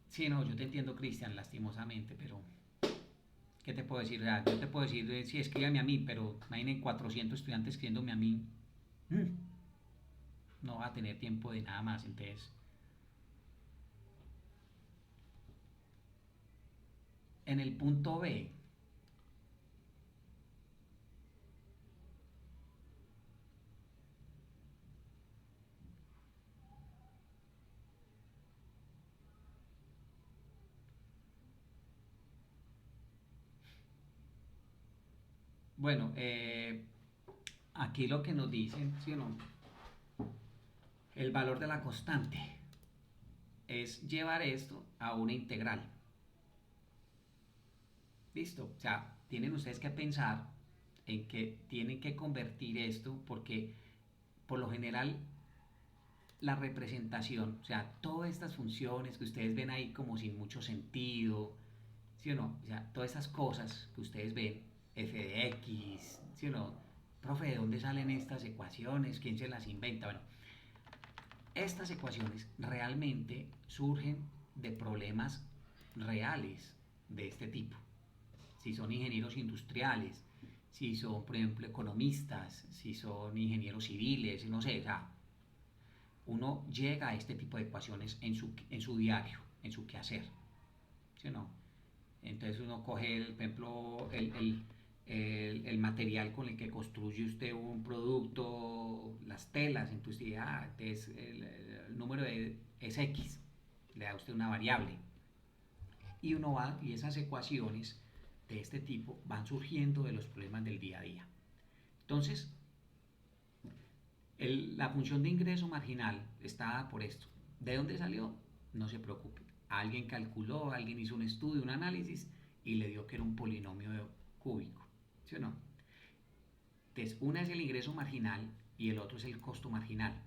Sí, no, yo te entiendo, Cristian, lastimosamente, pero ¿qué te puedo decir? Yo te puedo decir, sí, escríbame a mí, pero imaginen 400 estudiantes escribiéndome a mí. mm, no va a tener tiempo de nada más, entonces. En el punto B, bueno, aquí lo que nos dicen, ¿sí o no? El valor de la constante es llevar esto a una integral. ¿Listo? O sea, tienen ustedes que pensar en que tienen que convertir esto porque por lo general la representación, o sea, todas estas funciones que ustedes ven ahí como sin mucho sentido, ¿sí o no? O sea, todas estas cosas que ustedes ven, f de x, ¿sí o no? Profe, ¿de dónde salen estas ecuaciones? ¿Quién se las inventa? Bueno, estas ecuaciones realmente surgen de problemas reales de este tipo. Si son ingenieros industriales, si son, por ejemplo, economistas, si son ingenieros civiles, no sé, o sea, uno llega a este tipo de ecuaciones en su diario, en su quehacer, ¿sí o no? Entonces uno coge, por ejemplo, el material con el que construye usted un producto, las telas, entonces dice, entonces el número es X, le da usted una variable. Y uno va, y esas ecuaciones de este tipo van surgiendo de los problemas del día a día. Entonces, la función de ingreso marginal está dada por esto. ¿De dónde salió? No se preocupe. Alguien calculó, alguien hizo un estudio, un análisis y le dio que era un polinomio cúbico. ¿Sí o no? Entonces, una es el ingreso marginal y el otro es el costo marginal.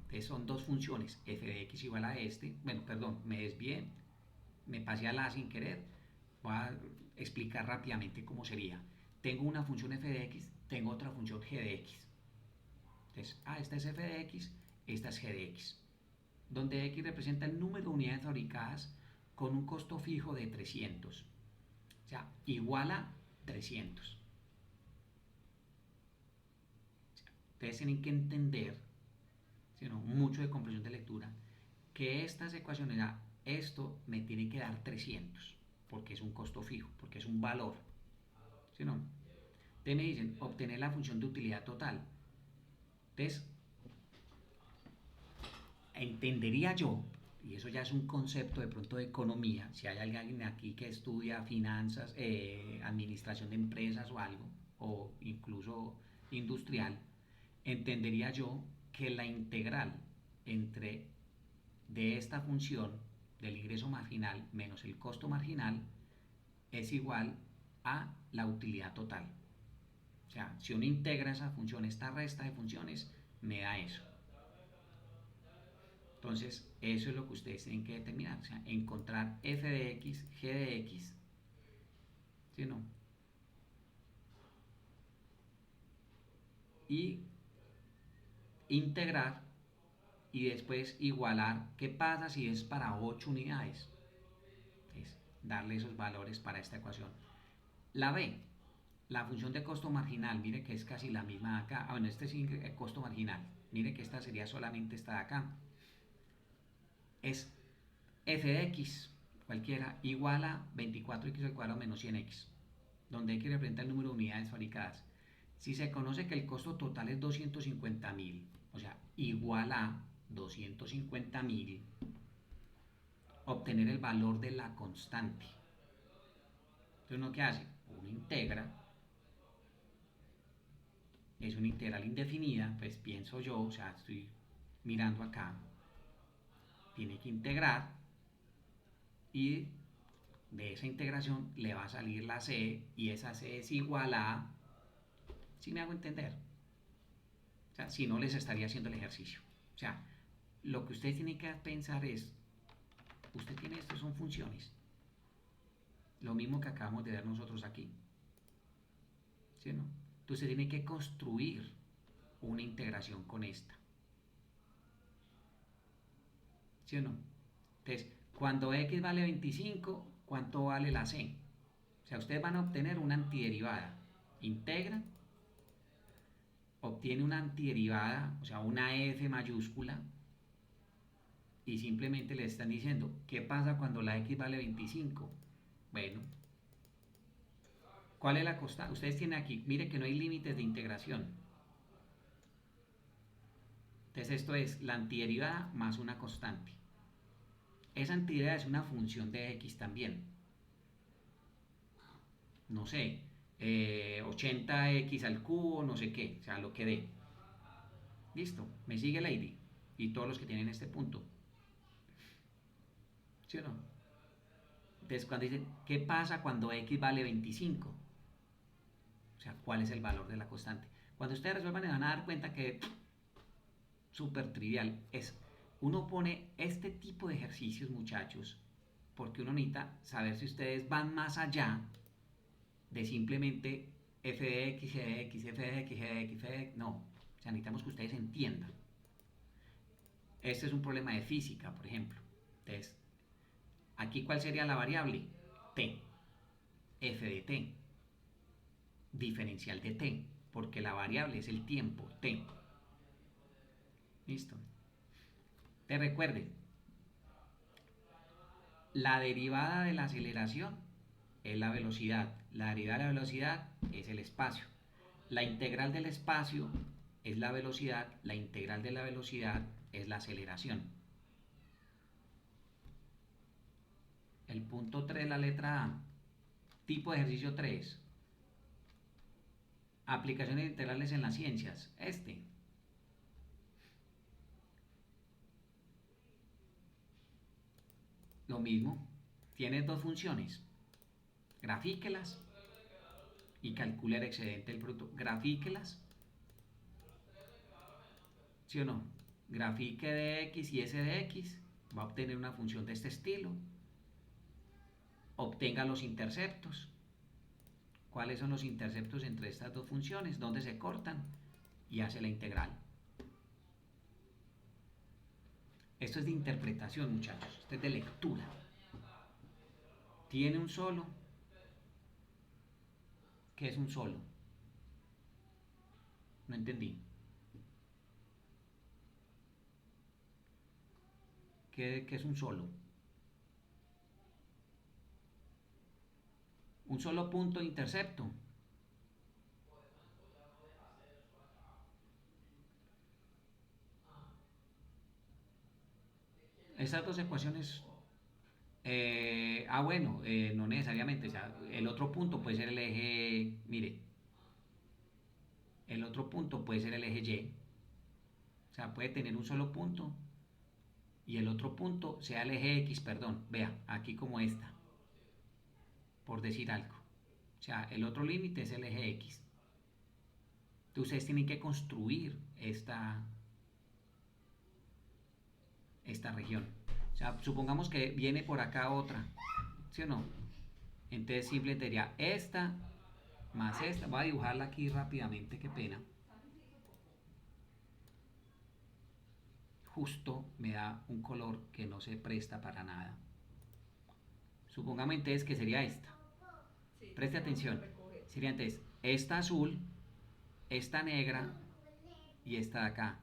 Entonces, son dos funciones. F de x igual a este. Bueno, perdón, me desvié, me pasé a la sin querer. Voy a explicar rápidamente cómo sería. Tengo una función f de x, tengo otra función g de x. Entonces, esta es f de x, esta es g de x. Donde x representa el número de unidades fabricadas con un costo fijo de 300. O sea, igual a 300. Ustedes tienen que entender, sino mucho de comprensión de lectura, que estas ecuaciones, esto me tiene que dar 300, porque es un costo fijo, porque es un valor. ¿Sí no? Entonces me dicen, obtener la función de utilidad total. Entonces, entendería yo, y eso ya es un concepto de pronto de economía, si hay alguien aquí que estudia finanzas, administración de empresas o algo, o incluso industrial, entendería yo que la integral entre de esta función del ingreso marginal menos el costo marginal es igual a la utilidad total. O sea, si uno integra esa función, esta resta de funciones, me da eso. Entonces, eso es lo que ustedes tienen que determinar. O sea, encontrar f de x, g de x, ¿sí o no? Y integrar y después igualar qué pasa si es para 8 unidades. Es darle esos valores para esta ecuación. La b, la función de costo marginal, mire que es casi la misma de acá. Bueno, este es el costo marginal. Mire que esta sería solamente esta de acá. Es f de x, cualquiera, igual a 24x al cuadrado menos 100x, donde x representa el número de unidades fabricadas. Si se conoce que el costo total es 250.000, o sea, igual a 250.000, obtener el valor de la constante. Entonces, ¿uno qué hace? Uno integra, es una integral indefinida, pues pienso yo, o sea, estoy mirando acá, tiene que integrar y de esa integración le va a salir la c y esa c es igual a, ¿si me hago entender? O sea, si no les estaría haciendo el ejercicio. O sea, lo que usted tiene que pensar es, usted tiene esto, son funciones. Lo mismo que acabamos de ver nosotros aquí. ¿Sí o no? Entonces tiene que construir una integración con esta. ¿Sí o no? Entonces, cuando x vale 25, ¿cuánto vale la c? O sea, ustedes van a obtener una antiderivada. Integran, obtiene una antiderivada, o sea, una f mayúscula, y simplemente le están diciendo, ¿qué pasa cuando la x vale 25? Bueno, ¿cuál es la constante? Ustedes tienen aquí, mire que no hay límites de integración. Entonces esto es la antiderivada más una constante. Esa antiderivada es una función de x también. No sé, 80x al cubo, no sé qué, o sea, lo que dé. Listo, me sigue Lady y todos los que tienen este punto. ¿Sí o no? Entonces cuando dicen, ¿qué pasa cuando x vale 25? O sea, ¿cuál es el valor de la constante? Cuando ustedes resuelvan, se van a dar cuenta que súper trivial es. Uno pone este tipo de ejercicios, muchachos, porque uno necesita saber si ustedes van más allá de simplemente f de x, g de x, f de x, g de x, f de x. No, o sea, necesitamos que ustedes entiendan. Este es un problema de física, por ejemplo. Entonces, aquí, ¿cuál sería la variable? T. F de t. Diferencial de t, porque la variable es el tiempo, t. ¿Listo? Te recuerde, la derivada de la aceleración es la velocidad, la derivada de la velocidad es el espacio, la integral del espacio es la velocidad, la integral de la velocidad es la aceleración. El punto 3, la letra A, tipo de ejercicio 3, aplicaciones integrales en las ciencias, lo mismo, tiene dos funciones, grafíquelas y calcule el excedente del producto. Grafíquelas, ¿sí o no? Grafique de x y s de x, va a obtener una función de este estilo. Obtenga los interceptos. ¿Cuáles son los interceptos entre estas dos funciones? ¿Dónde se cortan? Y hace la integral. Esto es de interpretación, muchachos. Esto es de lectura. Tiene un solo. ¿Qué es un solo? No entendí. ¿Qué es un solo? Un solo punto de intercepto. Esas dos ecuaciones. Bueno, no necesariamente. O sea, el otro punto puede ser el eje. Mire, el otro punto puede ser el eje Y. O sea, puede tener un solo punto y el otro punto sea el eje X, perdón. Vea, aquí como esta, por decir algo. O sea, el otro límite es el eje X. Entonces ustedes tienen que construir esta región. O sea, supongamos que viene por acá otra, ¿sí o no? Entonces simplemente sería esta más esta. Voy a dibujarla aquí rápidamente, qué pena. Justo me da un color que no se presta para nada. Supongamos entonces que sería esta. Preste atención. Sería entonces esta azul, esta negra y esta de acá.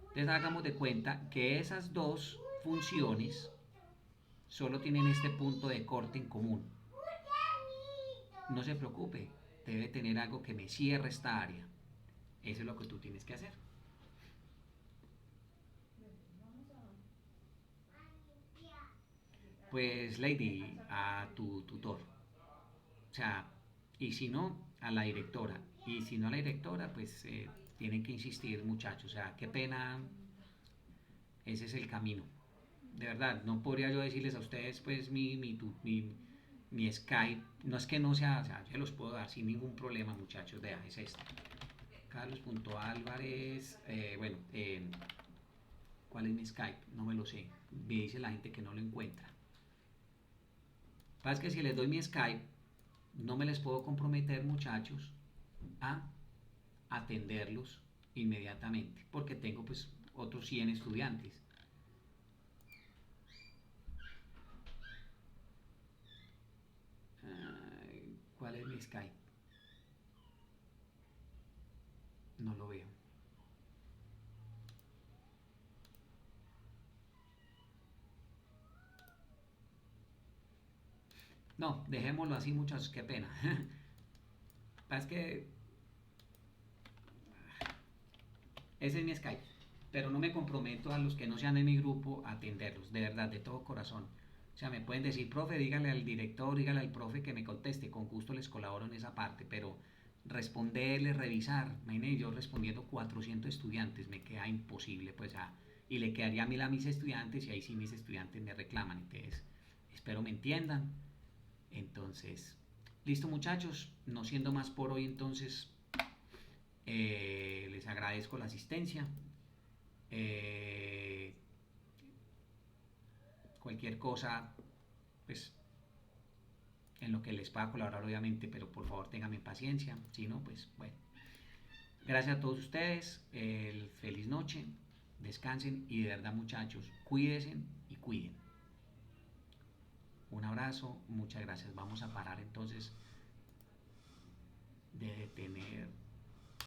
Entonces hagamos de cuenta que esas dos funciones solo tienen este punto de corte en común. No se preocupe, debe tener algo que me cierre esta área. Eso es lo que tú tienes que hacer. Pues Lady, a tu tutor. O sea, y si no, a la directora. Y si no a la directora, pues tienen que insistir muchachos. O sea, qué pena, ese es el camino. De verdad, no podría yo decirles a ustedes pues mi Skype. No es que no sea, o sea, yo los puedo dar sin ningún problema muchachos. Vea, es este. Carlos.álvarez, bueno, ¿cuál es mi Skype? No me lo sé. Me dice la gente que no lo encuentra. Pasa que si les doy mi Skype, no me les puedo comprometer, muchachos, a atenderlos inmediatamente, porque tengo pues otros 100 estudiantes. ¿Cuál es mi Skype? No lo veo. No, dejémoslo así, muchachos, qué pena. Pasa que ese es mi Skype, pero no me comprometo a los que no sean de mi grupo a atenderlos, de verdad, de todo corazón. O sea, me pueden decir, profe, dígale al director, dígale al profe que me conteste, con gusto les colaboro en esa parte, pero responderle, revisar, imagínense yo respondiendo 400 estudiantes, me queda imposible, pues, y le quedaría a mis estudiantes, y ahí sí mis estudiantes me reclaman, entonces, espero me entiendan. Entonces, listo muchachos, no siendo más por hoy, entonces, les agradezco la asistencia. Eh, Cualquier cosa, pues en lo que les pueda colaborar obviamente, pero por favor ténganme paciencia, si no, pues bueno. Gracias a todos ustedes, feliz noche, descansen y de verdad muchachos, cuídense y cuiden. Un abrazo, muchas gracias. Vamos a parar entonces de detener